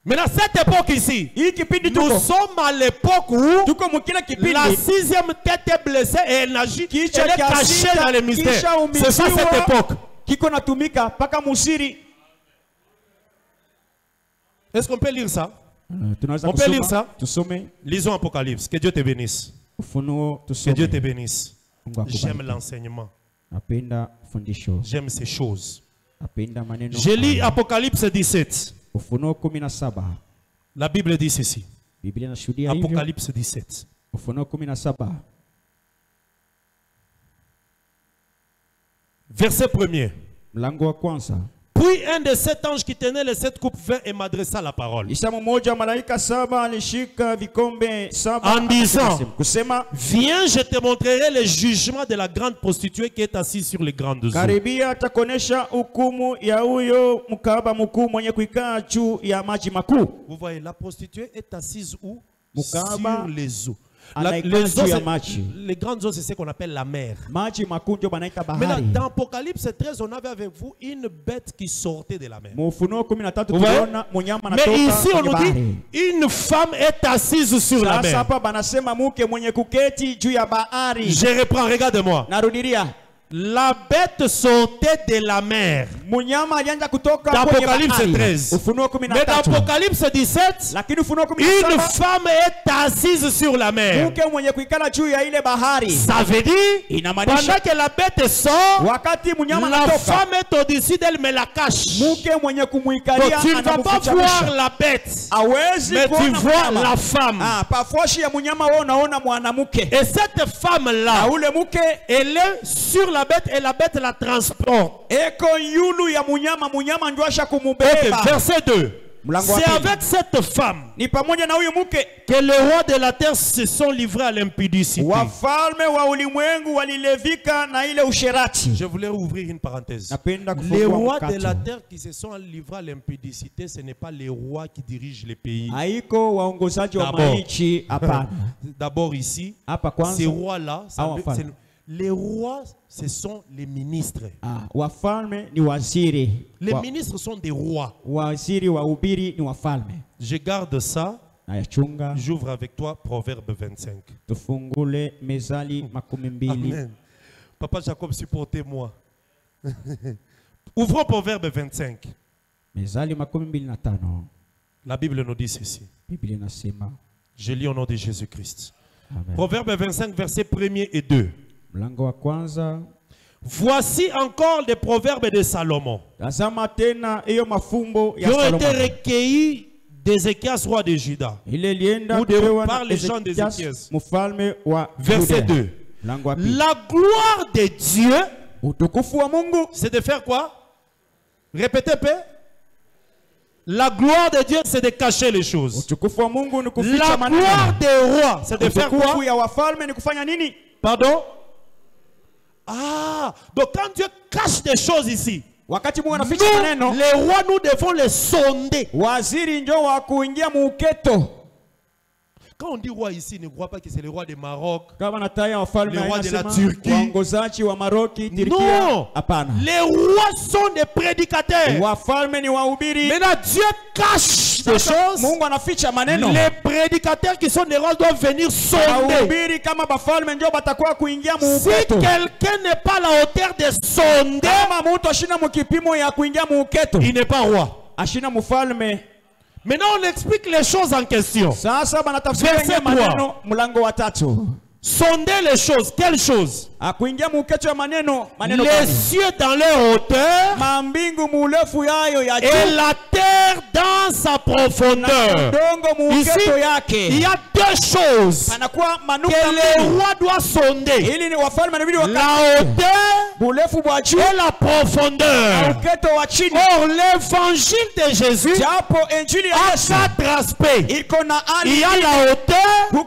Maintenant, cette époque ici, nous sommes à l'époque où la 6e tête est blessée et elle agit, elle est cachée dans les mystères. C'est ça cette époque. Est-ce qu'on peut lire ça? On peut lire ça? Lisons Apocalypse. Que Dieu te bénisse. Que Dieu te bénisse. J'aime l'enseignement. J'aime ces choses. Je lis Apocalypse 17. La Bible dit ceci. Apocalypse 17. Verset 1er. Puis un de 7 anges qui tenait les 7 coupes vint et m'adressa la parole. En disant, viens, je te montrerai le jugement de la grande prostituée qui est assise sur les grandes eaux. Vous voyez, la prostituée est assise où? Sur les eaux. Les grandes eaux, c'est ce qu'on appelle la mer. Maintenant, dans Apocalypse 13, on avait avec vous une bête qui sortait de la mer. Mais ici, on nous dit une femme est assise sur la mer. Je reprends, regarde-moi. La bête sortait de la mer. Dans Apocalypse 13. Mais dans Apocalypse 17, une femme est assise sur la mer. Ça veut dire, pendant que la bête sort, la femme est au-dessus d'elle mais la cache. Donc tu ne vas pas voir la bête, mais tu vois la femme. Et cette femme-là, elle est sur la bête et la bête la transporte. Verset 2. C'est avec cette femme que les rois de la terre se sont livrés à l'impudicité. Je voulais ouvrir une parenthèse. Les rois de la terre qui se sont livrés à l'impudicité, ce n'est pas les rois qui dirigent les pays. D'abord ici, ces rois-là, les rois, ce sont les ministres. Les ministres sont des rois. Je garde ça. J'ouvre avec toi Proverbe 25. Amen. Papa Jacob, supportez-moi. Ouvrons Proverbe 25. La Bible nous dit ceci. Je lis au nom de Jésus-Christ. Proverbe 25, versets 1er et 2. Voici encore des proverbes de Salomon qui ont été recueillis d'Ézéchias, roi de Juda, ou par les gens d'Ézéchias. Verset 2. La gloire de Dieu, c'est de faire quoi? Répétez, paix. La gloire de Dieu, c'est de cacher les choses. La gloire des rois, c'est de faire quoi? Pardon? Ah, donc quand Dieu cache des choses ici, nous, les rois, nous devons les sonder. Quand on dit roi ici, ne crois pas que c'est le roi du Maroc, le roi de la Turquie. Non, les rois sont des prédicateurs. Maintenant, Dieu cache des choses. Les prédicateurs qui sont des rois doivent venir sonder. Si quelqu'un n'est pas à la hauteur de sonder, il n'est pas roi. Maintenant, on explique les choses en question. Verset 3. Sondez les choses. Quelles choses? Les cieux dans leur hauteur et la terre dans sa profondeur. Ici, il y a deux choses que les rois doivent sonder: la hauteur et la profondeur. Or, l'évangile de Jésus a 4 aspects. Il y a la hauteur, la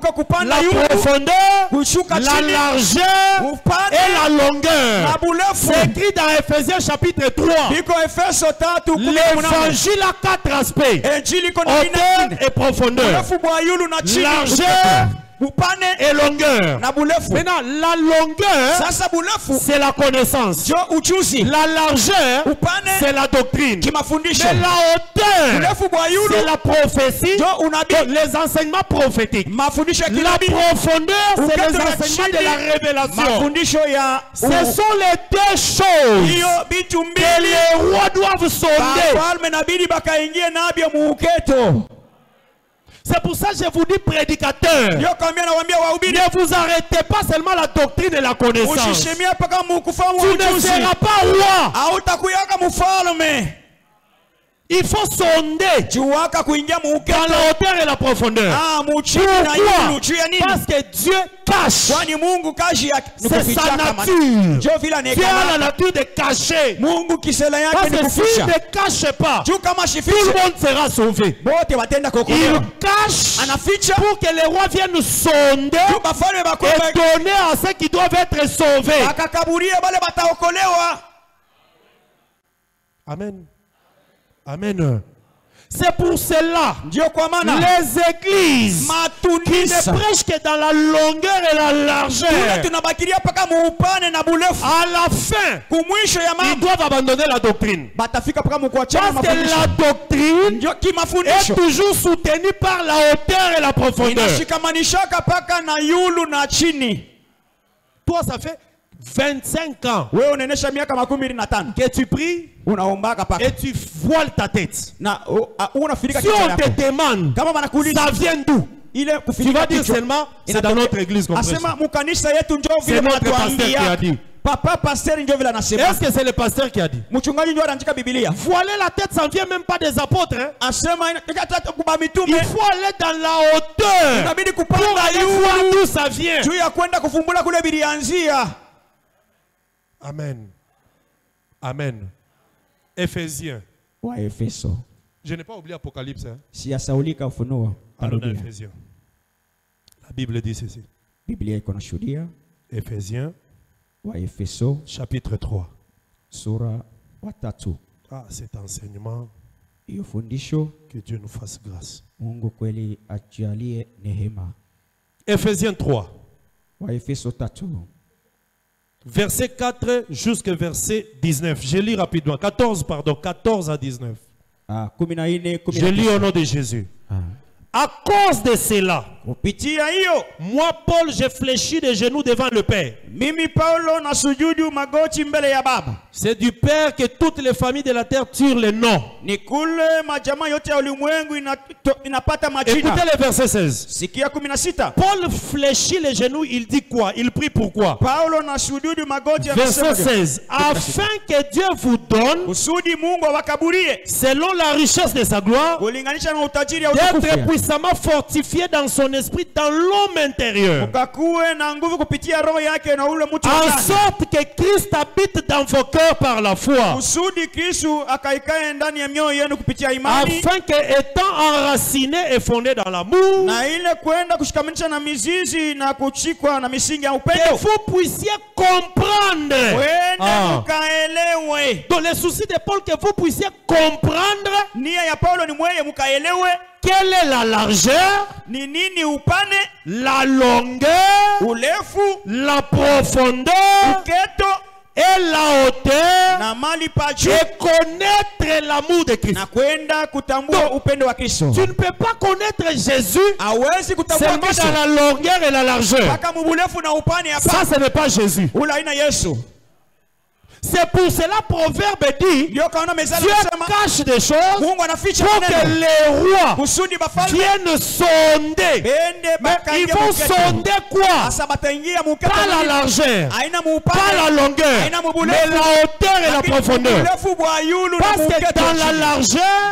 profondeur, la largeur et la longueur. C'est écrit dans Ephésiens chapitre 3. L'évangile a 4 aspects: hauteur et profondeur, largeur et longueur. Maintenant, la longueur, c'est la connaissance. La largeur, c'est la doctrine. Mais la hauteur, c'est la prophétie, les enseignements prophétiques. La profondeur, c'est les enseignements de la révélation. Ce sont les deux choses que les rois doivent sonder. C'est pour ça que je vous dis, prédicateur, ne vous arrêtez pas seulement à la doctrine et la connaissance. Tu ne seras pas roi. Il faut sonder dans la hauteur et la profondeur. Pourquoi? Parce que Dieu cache. C'est sa nature. Dieu a la nature de cacher. Parce que s'il ne cache pas, tout le monde sera sauvé. Il cache pour que les rois viennent sonder et donner à ceux qui doivent être sauvés. Amen. Amen. C'est pour cela les églises qui ne prêchent que dans la longueur et la largeur, à la fin, ils doivent abandonner la doctrine. Parce que la doctrine est toujours soutenue par la hauteur et la profondeur. Toi, ça fait 25 ans que tu pries et tu voiles ta tête. Si on te demande, ça vient d'où? Tu vas dire seulement, c'est dans notre église qu'on prêche. C'est notre pasteur qui a dit. Est-ce que c'est le pasteur qui a dit? Voiler la tête, ça ne vient même pas des apôtres. Hein? Il faut aller dans la hauteur pour aller voir d'où ça vient. Amen. Amen. Éphésiens. Je n'ai pas oublié Apocalypse. Hein? Allons dans Éphésiens. La Bible dit ceci. Éphésiens. Chapitre 3. Ah, cet enseignement. Que Dieu nous fasse grâce. Éphésiens 3. Verset 4 jusqu'à verset 19. Je lis rapidement. 14, pardon. 14 à 19. Je lis au nom de Jésus. À cause de cela, moi, Paul, j'ai fléchi des genoux devant le Père. C'est du Père que toutes les familles de la terre tirent le nom. Écoutez le verset 16. Paul fléchit les genoux, il dit quoi? Il prie pourquoi? Verset 16. Afin que Dieu vous donne, selon la richesse de sa gloire, d'être puissamment fortifié dans son esprit, dans l'homme intérieur, en sorte que Christ habite dans vos cœurs par la foi, afin que, étant enraciné et fondé dans l'amour, que vous puissiez comprendre. Dans le souci de Paul, que vous puissiez comprendre quelle est la largeur, la longueur, la profondeur et la hauteur, et connaître l'amour de Christ. Donc, tu ne peux pas connaître Jésus seulement dans la longueur et la largeur. Ça, ce n'est pas Jésus. C'est pour cela Proverbe dit, Dieu cache des choses pour que les rois viennent sonder. Mais ils vont sonder quoi? Pas la largeur, pas la longueur, mais la hauteur et la profondeur. Parce que dans la largeur,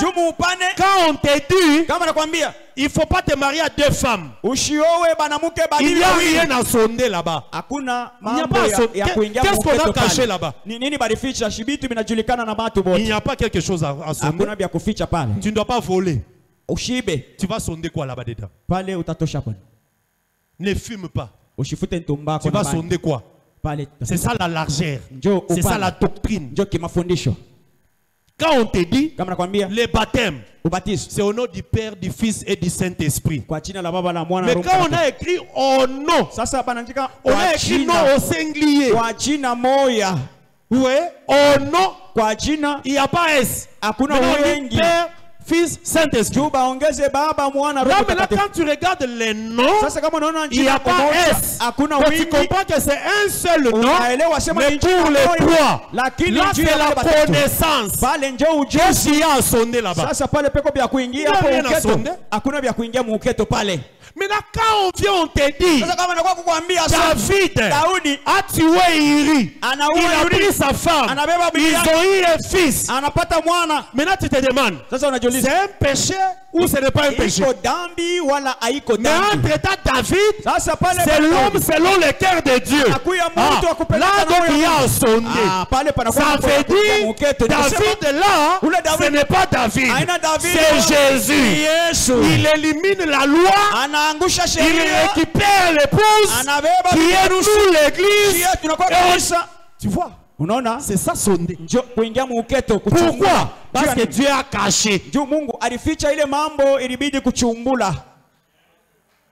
quand on te dit, il ne faut pas te marier à deux femmes, il n'y a rien à sonder là-bas. Il n'y a pas à sonder. Qu'est-ce qu'on a caché là-bas? Il n'y a pas quelque chose à sonder. Tu ne dois pas voler. Tu vas sonder quoi là-bas dedans? Ne fume pas. Tu vas sonder quoi? C'est ça la largeur. C'est ça la doctrine. Quand on te dit le baptême, c'est au nom du Père, du Fils et du Saint-Esprit. Mais quand on a écrit au nom, on a écrit nom au singulier. Oui, au nom, il n'y a pas S. Père, Fils, Saint-Esprit. Là maintenant, quand tu regardes les noms, il n'y a pas S. Donc, tu comprends que c'est un seul nom, mais pour les trois. Là, c'est la connaissance. Qu'est-ce qu'il y a à sonder là-bas? Il n'y a rien à sonder. Maintenant, quand on vient, on te dit David a tué Iri. Il a pris sa femme. Ils ont eu un fils. Maintenant, tu te demandes, c'est un péché ou ce n'est pas un péché? Mais entre-temps, David, c'est l'homme selon le cœur de Dieu. Là, donc, il y a un sondé. Ça veut dire, David là, ce n'est pas David. C'est Jésus. Il élimine la loi. Il récupère l'épouse qui est sous l'église. Tu vois, c'est ça sondé. Pourquoi? Parce que Dieu a caché.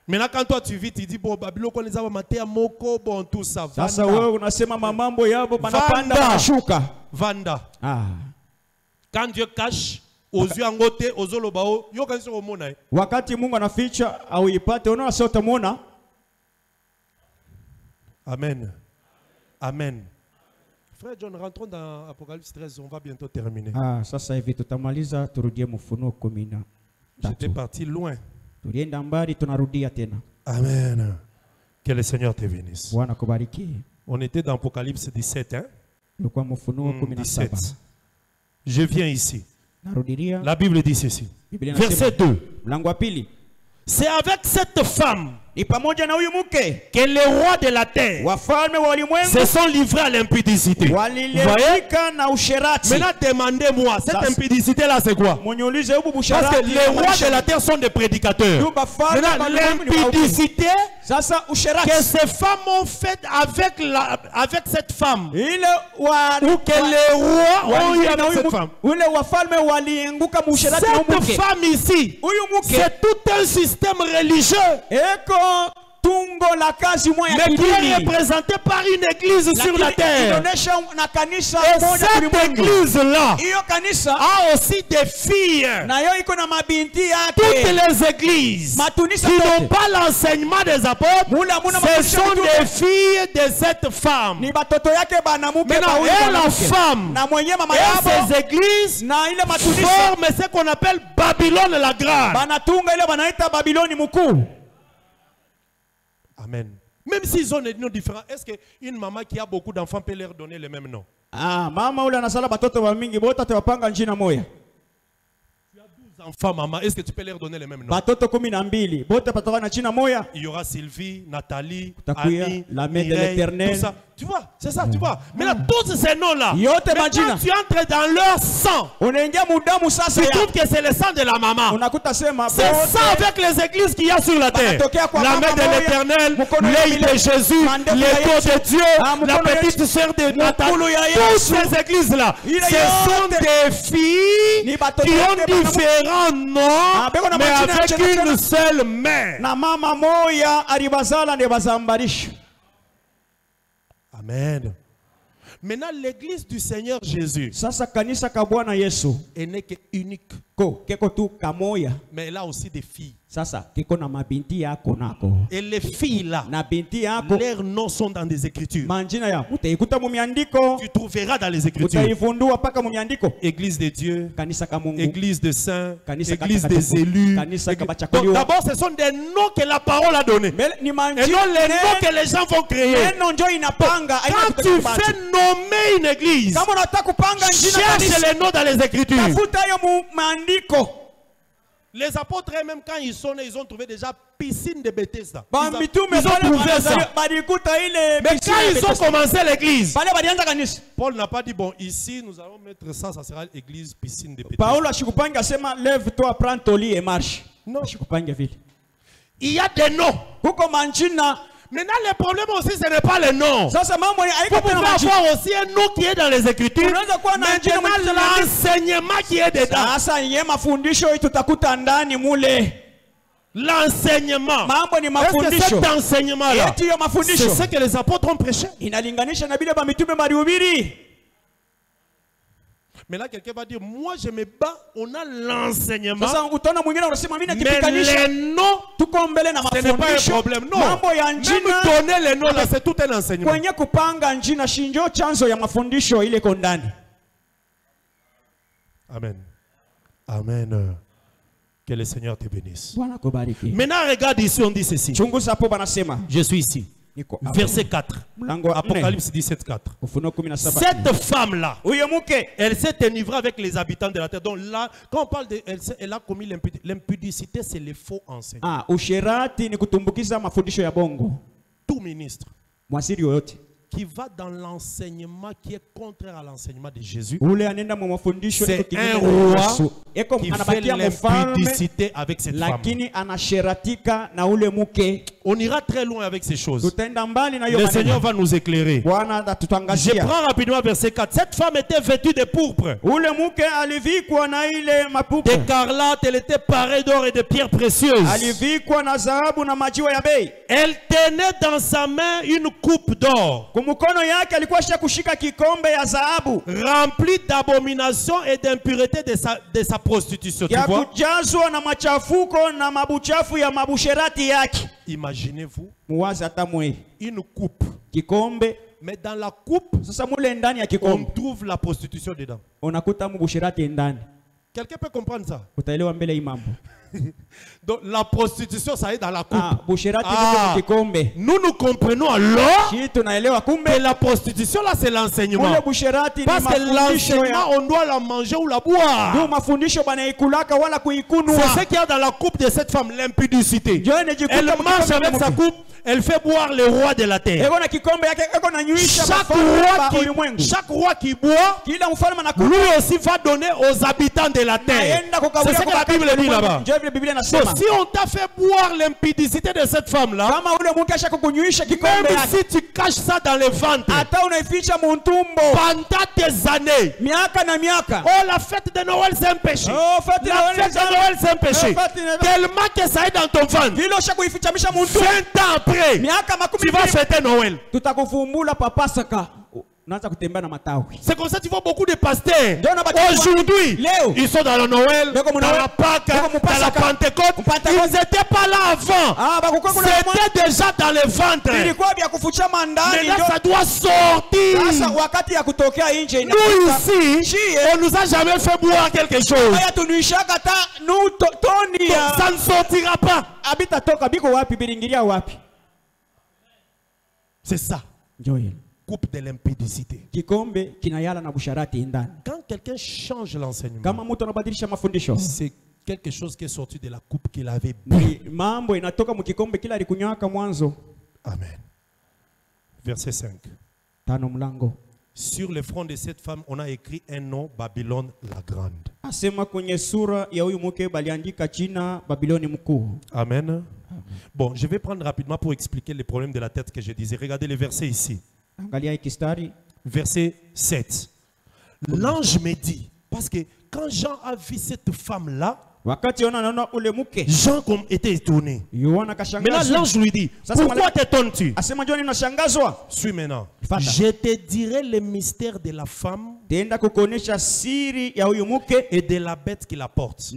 Maintenant, quand toi tu vis, tu dis bon, Babylone, on les a maté à Moko, bon, tout ça. Vanda. Quand Dieu cache, aux yeux en côté, aux olobao, yo kanisi omona. Wakati Mungu anaficha au ipate, unaona sio utamwona. Amen. Amen. Frère John, rentrons dans Apocalypse 13, on va bientôt terminer. Sasa hivi tutamaliza, turudie Ufunuo 13. J'étais parti loin. Tulienda mbali, tunarudia tena. Amen. Que le Seigneur te bénisse. Bwana kubariki. On était dans Apocalypse 17, hein? Tulikuwa Ufunuo 17. Je viens ici. La Bible dit ceci. Verset 2. C'est avec cette femme que les rois de la terre se sont livrés à l'impudicité. Maintenant, demandez-moi, cette impudicité-là, c'est quoi? Parce que les rois de la terre sont des prédicateurs. Maintenant, l'impudicité que ces femmes ont fait avec cette femme, ou que les rois ont eu avec cette femme. Cette femme ici, c'est tout un système religieux. Mais qui est représenté par une église sur la terre. Et cette église-là a aussi des filles. Toutes les églises qui n'ont pas l'enseignement des apôtres, ce sont des filles de cette femme. Maintenant, et la femme et ces églises forment ce qu'on appelle Babylone la grande. Amen. Même s'ils ont des noms différents, est-ce qu'une maman qui a beaucoup d'enfants peut leur donner le même nom? Mama ule anasala batoto wa mingi bota tewapanga njina moya. Tu as 12 enfants, maman, est-ce que tu peux leur donner le même nom? Batoto 12 bota patoka na china moya. Il y aura Sylvie, Nathalie, Annie, la mère de l'Éternel. Tout ça. Tu vois, c'est ça, tu vois. Mais là, tous ces noms-là, quand tu entres dans leur sang, tu trouves que c'est le sang de la maman. C'est ça avec les églises qu'il y a sur la terre. La mère de l'Éternel, l'œil de Jésus, l'écho de Dieu, la petite sœur de Nathalie. Toutes ces églises-là, ce sont des filles qui ont différents noms, mais avec une seule mère. Amen. Maintenant, l'église du Seigneur Jésus elle n'est que unique. Mais elle a aussi des filles. Et les filles là, leurs noms sont dans des écritures. Tu trouveras dans les écritures. Église de Dieu, église de saints, église des élus. Donc d'abord, ce sont des noms que la parole a donnés. Et non les noms que les gens vont créer. Quand tu fais nommer une église, cherche les noms dans les écritures. Les apôtres, même quand ils sont nés, ils ont trouvé déjà piscine de Bethesda. Ils ont trouvé ça. Mais quand ils ont commencé l'église, Paul n'a pas dit, bon, ici, nous allons mettre ça, ça sera l'église piscine de Bethesda. Lève-toi, prends ton lit et marche. Non. Il y a des noms. Maintenant, le problème aussi, ce n'est pas le nom. Vous pouvez avoir aussi un nom qui est dans les Écritures. Maintenant, l'enseignement qui est dedans. L'enseignement. Est-ce que cet enseignement-là, c'est ce que les apôtres ont prêché? Mais là, quelqu'un va dire, moi je me bats, on a l'enseignement. Mais les noms, ce n'est pas un problème. Non. Même donner les noms là, c'est tout un enseignement. Amen. Amen. Que le Seigneur te bénisse. Maintenant, regarde ici, on dit ceci. Je suis ici. Verset 4. Apocalypse 17, 4. Cette femme-là, elle s'est enivrée avec les habitants de la terre. Donc là, quand on parle de elle a commis l'impudicité, c'est les faux enseignements. Tout ministre qui va dans l'enseignement qui est contraire à l'enseignement de Jésus, c'est un roi qui fait l'impudicité avec cette femme. On ira très loin avec ces choses. Le Seigneur va nous éclairer. Je prends rapidement verset 4. Cette femme était vêtue de pourpre, d'écarlate, elle était parée d'or et de pierres précieuses. Elle tenait dans sa main une coupe d'or remplie d'abominations et d'impuretés de sa prostitution. Tu vois? Imaginez-vous une coupe, mais dans la coupe on trouve la prostitution dedans. Quelqu'un peut comprendre ça? Donc la prostitution, ça est dans la coupe. Nous comprenons alors que la prostitution là, c'est l'enseignement. Parce que l'enseignement, on doit la manger ou la boire. C'est ce qu'il y a dans la coupe de cette femme, l'impudicité. Elle marche avec sa coupe, elle fait boire le roi de la terre. Chaque roi qui boit, lui aussi va donner aux habitants de la terre. C'est ce que la Bible dit là-bas. Donc, si on t'a fait boire l'impudicité de cette femme-là, même si tu caches ça dans le ventre, pendant des années, oh, la fête de Noël c'est un péché. La fête de Noël c'est un péché. Tellement que ça est dans ton ventre. 20 ans après, tu vas fêter Noël. C'est comme ça que tu vois beaucoup de pasteurs aujourd'hui, ils sont dans le Noël, dans la Pâque, dans la Pentecôte. Ils n'étaient pas là avant. C'était déjà dans le ventre. Maintenant ça doit sortir. Nous ici, on nous a jamais fait boire quelque chose. Ça ne sortira pas. C'est ça. Coupe de l'impudicité. Quand quelqu'un change l'enseignement, c'est quelque chose qui est sorti de la coupe qu'il avait bu. Amen. Verset 5. Sur le front de cette femme, on a écrit un nom, Babylone la Grande. Amen. Bon, je vais prendre rapidement pour expliquer les problèmes de la tête que je disais. Regardez les versets ici. Verset 7. L'ange me dit, parce que quand Jean a vu cette femme-là, Jean était étonné. Maintenant l'ange lui dit, pourquoi t'étonnes-tu? Suis maintenant. Je te dirai le mystère de la femme et de la bête qui la porte,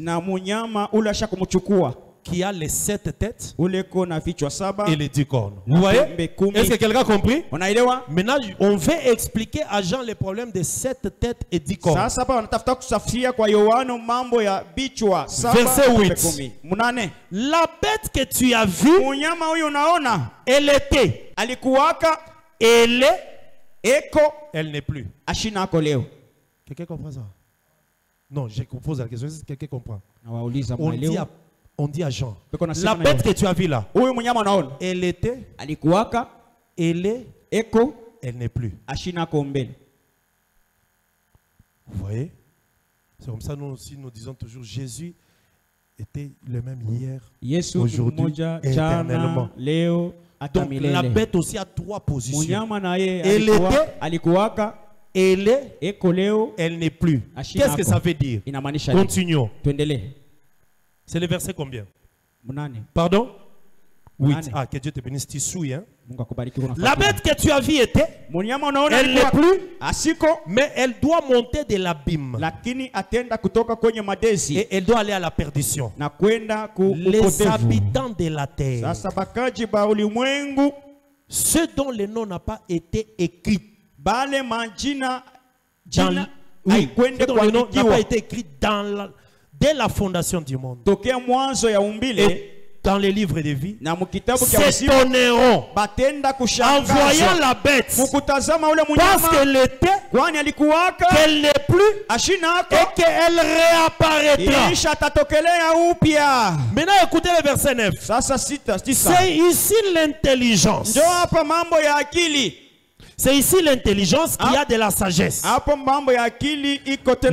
qui a les 7 têtes et les 10 cornes. Vous voyez? Est-ce que quelqu'un a compris? Maintenant, on veut expliquer à Jean les problèmes de 7 têtes et 10 cornes. Verset 8. La bête que tu as vue, elle était. Elle est. Elle n'est plus. Quelqu'un comprend ça? Non, je pose la question. Est-ce que quelqu'un comprend? On dit à Jean, la bête que tu as vue là, elle était, elle est, elle n'est plus. Vous voyez? C'est comme ça nous aussi nous disons toujours, Jésus était le même hier, aujourd'hui, éternellement. Donc la bête aussi a trois positions. Elle était, elle est, elle n'est plus. Qu'est-ce que ça veut dire? Continuons. C'est le verset combien? Pardon? 8. Ah, que Dieu te bénisse, tu souilles, hein? La bête que tu as vue était, elle n'est plus, mais elle doit monter de l'abîme. Et elle doit aller à la perdition. Les habitants de la terre, ceux dont le nom n'a pas été écrit, dont le nom n'a pas été écrit dès la fondation du monde. Et dans les livres de vie, s'étonneront en voyant la bête parce qu'elle était, qu'elle n'est plus et qu'elle réapparaîtra. Maintenant écoutez le verset 9. C'est ici l'intelligence. C'est ici l'intelligence qui a de la sagesse.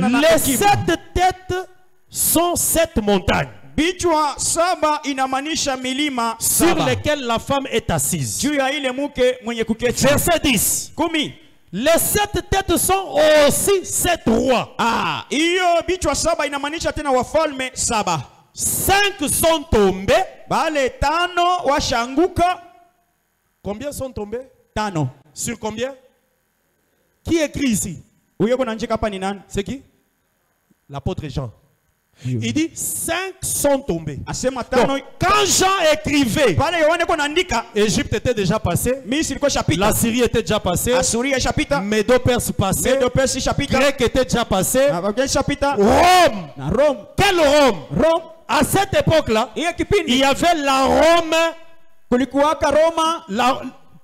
Les 7 têtes sont 7 montagnes sur lesquelles la femme est assise. Verset 10. Les 7 têtes sont aussi 7 rois. 5 sont tombés. Combien sont tombés? Sur combien? Qui écrit ici? C'est qui? L'apôtre Jean. Il dit 5 sont tombés. Donc, quand Jean écrivait, Égypte était déjà passée, la Syrie était déjà passée, Médo-Perse passée, Grec était déjà passé, Rome. Quel Rome? À cette époque-là, il y avait la Rome.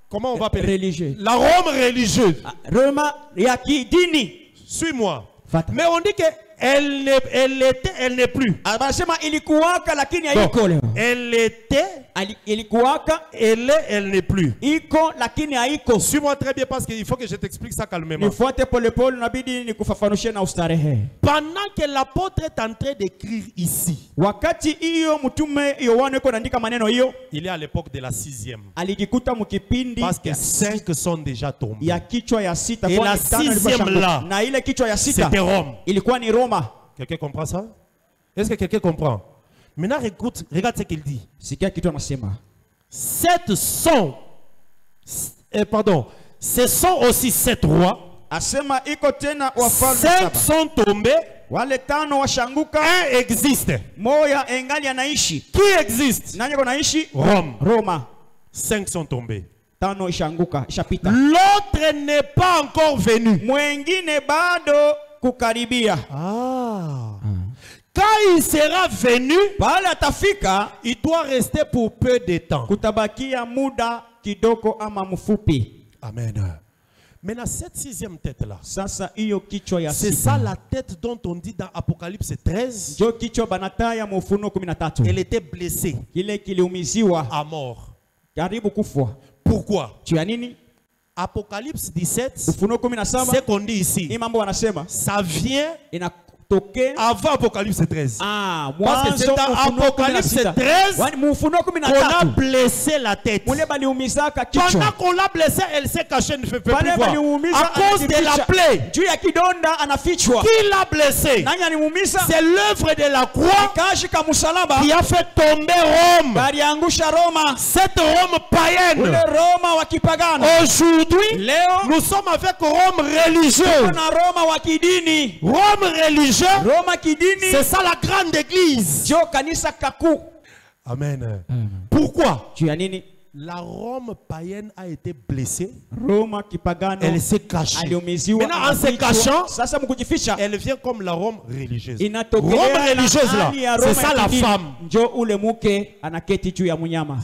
Comment on va appeler? La Rome religieuse. Suis-moi. Mais on dit que elle n'est plus. Donc, elle était, elle n'est plus. Suis-moi très bien parce qu'il faut que je t'explique ça calmement. Pendant que l'apôtre est en train d'écrire ici, il est à l'époque de la 6e. Parce que 5 sont déjà tombés. Et la 6e là, c'était Rome. Quelqu'un comprend ça? Est-ce que quelqu'un comprend? Maintenant, regarde ce qu'il dit. 7 sont, ce sont aussi 7 rois. 5 sont tombés. 1 existe. Qui existe? Rome. 5 sont tombés. L'autre n'est pas encore venu. Quand il sera venu, il doit rester pour peu de temps. Amen. Maintenant, cette 6e tête là, c'est ça la tête dont on dit dans Apocalypse 13, elle était blessée à mort. Pourquoi? Apocalypse 17, c'est qu'on dit ici, ça vient avant Apocalypse 13. Parce que c'est dans Apocalypse 13 qu'on a blessé la tête. Pendant qu'on l'a blessée, elle s'est cachée, ne fait plus voir. À cause de la plaie. Qui l'a blessée? C'est l'œuvre de la croix qui a fait tomber Rome. Cette Rome païenne. Aujourd'hui, nous sommes avec Rome religieuse. Rome religieuse. C'est ça la grande église. Amen. Pourquoi? La Rome païenne a été blessée. Elle s'est cachée. Maintenant, en se cachant, elle vient comme la Rome religieuse. Rome religieuse là, c'est ça la femme.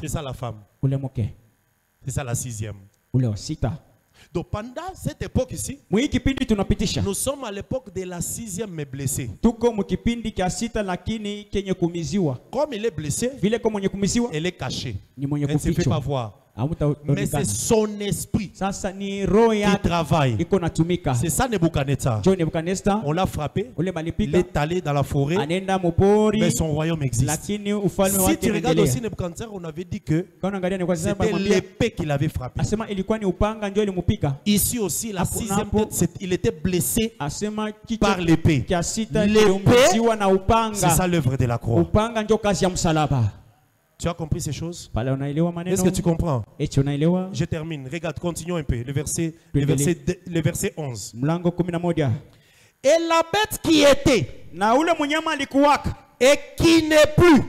C'est ça la femme. C'est ça la 6e. Donc pendant cette époque ici, nous sommes à l'époque de la 6e mais blessé. Comme il est blessé, elle est cachée. Elle ne se fait pas voir. Mais c'est son esprit qui travaille. C'est ça Nebuchadnezzar. On l'a frappé, il est allé dans la forêt, mais son royaume existe. Si tu regardes aussi Nebuchadnezzar, on avait dit que c'était l'épée qu'il avait frappé. Ici aussi, la sixième tête, il était blessé par l'épée. L'épée, c'est ça l'œuvre de la croix. Tu as compris ces choses? Est-ce que tu comprends? Je termine. Regarde, continuons un peu. Le verset 11. Et la bête qui était et qui n'est plus,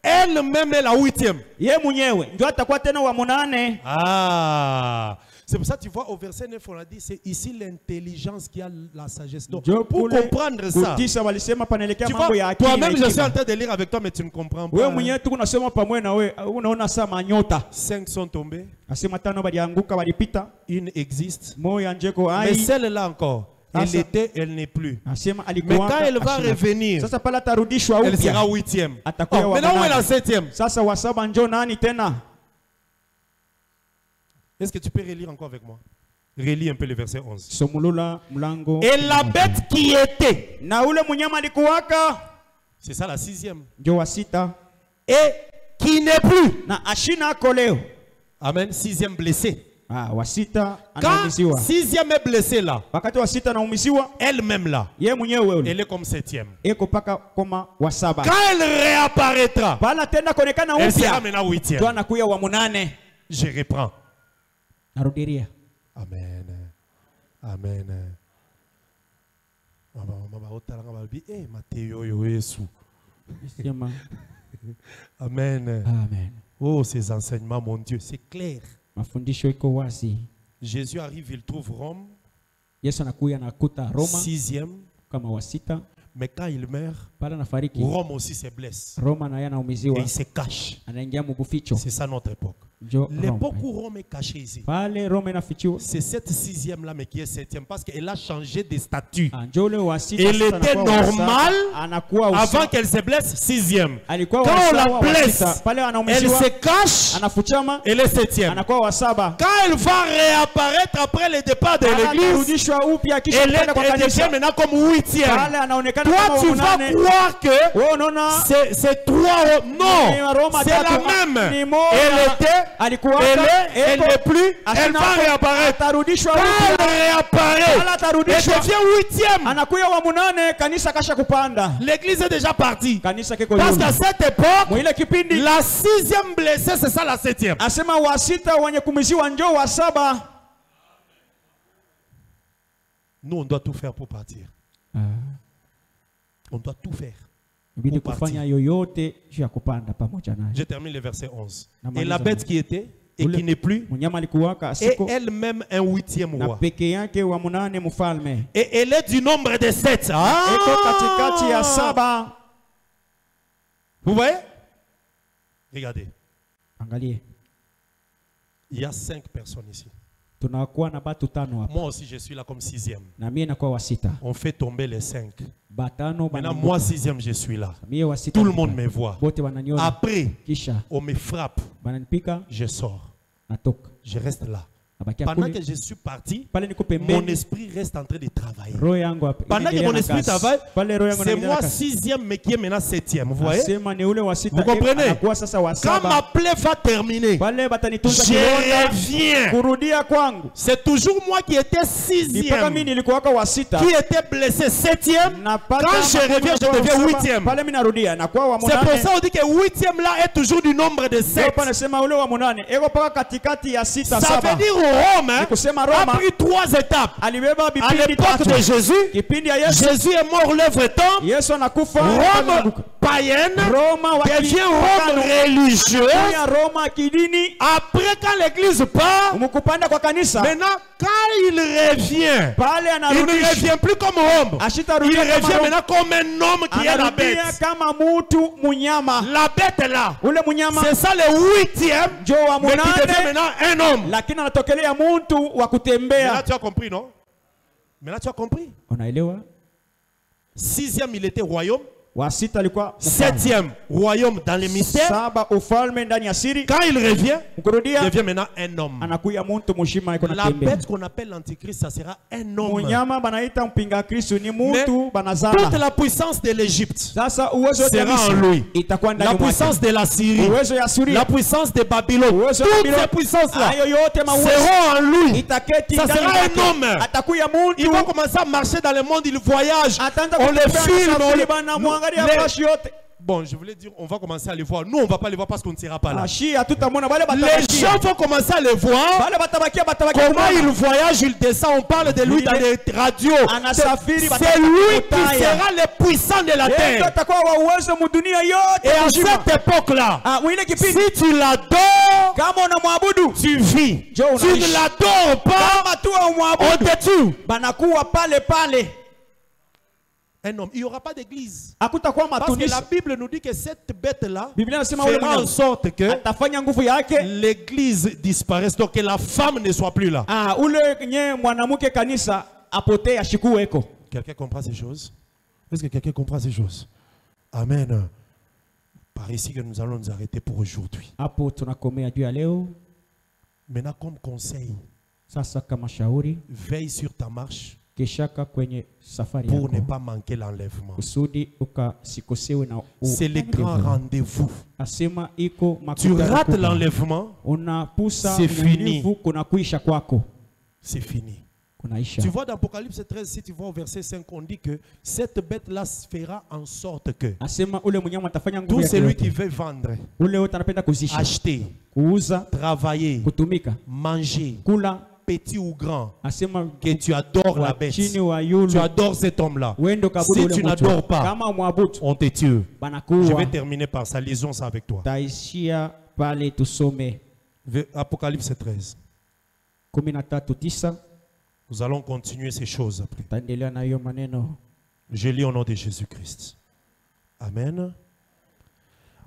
elle-même est la 8e. Ah. C'est pour ça que tu vois au verset 9, on a dit, c'est ici l'intelligence qui a la sagesse. Donc, pour comprendre ça, tu vois, toi-même, je suis en train de lire avec toi, mais tu ne comprends pas. 5 sont tombés. Une existe. Mais celle-là encore, elle était, elle n'est plus. Mais quand elle va revenir, elle sera 8e. Oh, maintenant, où est la 7e? Est-ce que tu peux relire encore avec moi? Relis un peu le verset 11. Et la bête qui était, c'est ça la 6e. Et qui n'est plus. Amen. 6e blessé. Quand 6e est blessé là, elle-même là, elle est comme 7e. Quand elle réapparaîtra, elle sera maintenant 8e. Je reprends. Amen. Amen. Amen. Amen. Oh, ces enseignements, mon Dieu, c'est clair. Jésus arrive, il trouve Rome. 6e. Mais quand il meurt, Rome aussi se blesse. Et il se cache. C'est ça notre époque. L'époque où Rome est caché ici, c'est cette 6e là, mais qui est 7e, parce qu'elle a changé de statut. Elle était normale avant qu'elle se blesse, 6e. Quand on la blesse, elle se cache, elle est 7e. Quand elle va réapparaître après le départ de l'église, elle devient maintenant comme 8e. Toi, tu vas croire que c'est 3. Non, c'est la même. Elle était. Elle n'est plus, elle va réapparaître. Quand elle réapparaît, elle devient 8e. L'église est déjà partie. Parce qu'à cette époque, la 6e blessée, c'est ça la 7e. Nous, on doit tout faire pour partir. On doit tout faire. Je termine le verset 11. Et la bête qui était et qui n'est plus est elle-même un 8e roi. Et elle est du nombre de 7. Vous voyez? Regardez. Il y a 5 personnes ici. Moi aussi je suis là comme 6e. On fait tomber les 5. Maintenant moi 6e je suis là. Tout le monde me voit. Après on me frappe. Je sors. Je reste là. Pendant que je suis parti, mon esprit reste en train de travailler. Pendant que mon esprit travaille, c'est moi 6e, mais qui est maintenant 7e. Vous voyez? Vous comprenez? Quand ma plaie va terminer, je reviens. C'est toujours moi qui étais 6e, qui était blessé 7e. Quand je reviens, je deviens 8e. C'est pour ça qu'on dit que 8e là est toujours du nombre de 7. Ça veut dire Rome a pris 3 étapes. À l'époque de Jésus, Jésus est mort, l'œuvre tombe. Rome païenne devient Rome religieux. Après, quand l'église part, maintenant, quand il revient, il ne revient plus comme Rome. Il revient maintenant comme un homme qui est la bête. La bête est là. C'est ça le 8e, mais qui devient maintenant un homme. Mais là tu as compris, non? Mais là tu as compris. 6e il était royaume. Septième royaume dans les mystères. Quand il devient maintenant un homme. La bête qu'on appelle l'antichrist, ça sera un homme. Mais toute la puissance de l'Égypte sera en lui. La puissance de la Syrie, la puissance de Babylone, toutes ces puissances-là seront en lui. Ça sera un homme. Il va commencer à marcher dans le monde, il voyage. On le filme. Bon, je voulais dire, on va commencer à les voir. Nous, on ne va pas les voir parce qu'on ne sera pas là. Les gens vont commencer à les voir. Comment il voyage, il descend. On parle de lui dans les radios. C'est lui qui sera le puissant de la terre. Et à cette époque-là, si tu l'adores, tu vis. Tu ne l'adores pas, on te tue. Un homme. Il n'y aura pas d'église. Parce que la Bible nous dit que cette bête-là fera en sorte que l'église disparaisse, donc que la femme ne soit plus là. Quelqu'un comprend ces choses? Est-ce que quelqu'un comprend ces choses? Amen. Par ici que nous allons nous arrêter pour aujourd'hui. Maintenant, comme conseil, veille sur ta marche pour ne pas manquer l'enlèvement. C'est le grand rendez-vous. Tu rates l'enlèvement, c'est fini. C'est fini. Tu vois dans Apocalypse 13, si tu vois au verset 5, on dit que cette bête-là fera en sorte que tout celui qui veut vendre, acheter, travailler, manger, petit ou grand, que tu adores la bête, tu adores cet homme-là. Si tu n'adores pas, on te tue. Je vais terminer par ça, lisons ça avec toi. Apocalypse 13. Nous allons continuer ces choses après. Je lis au nom de Jésus-Christ. Amen.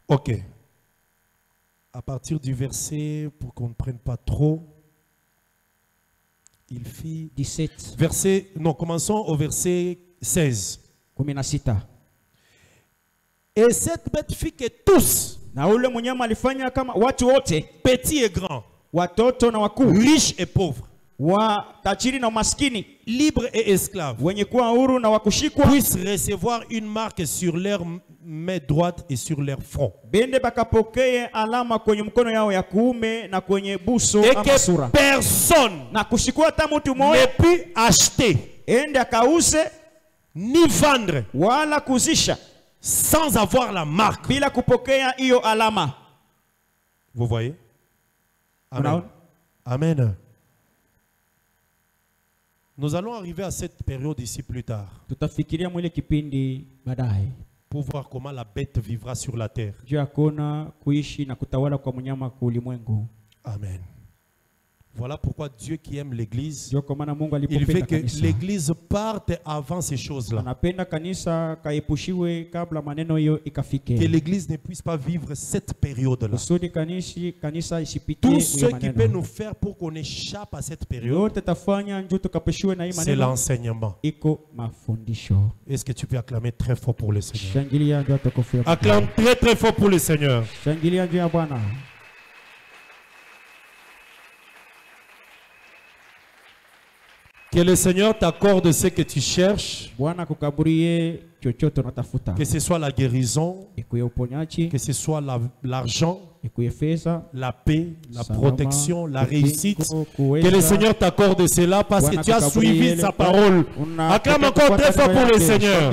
Ok. À partir du verset, pour qu'on ne prenne pas trop, il fit 17. Verset, non, commençons au verset 16. Et cette bête fit que tous, petits et grands, riches et pauvres, libres et esclaves, puissent recevoir une marque sur leur main droite et sur leur front. Et que personne ne peut acheter ni vendre sans avoir la marque. Vous voyez? Amen. Amen. Nous allons arriver à cette période ici plus tard pour voir comment la bête vivra sur la terre. Amen. Voilà pourquoi Dieu qui aime l'église, il veut que l'église parte avant ces choses-là. Que l'église ne puisse pas vivre cette période-là. Tout ce qui peut nous faire pour qu'on échappe à cette période, c'est l'enseignement. Est-ce que tu peux acclamer très fort pour le Seigneur? Acclame très très fort pour le Seigneur. Que le Seigneur t'accorde ce que tu cherches. Que ce soit la guérison, que ce soit l'argent, la paix, la protection, la réussite. Que le Seigneur t'accorde cela parce que tu as suivi sa parole. Acclame encore très fort pour le Seigneur.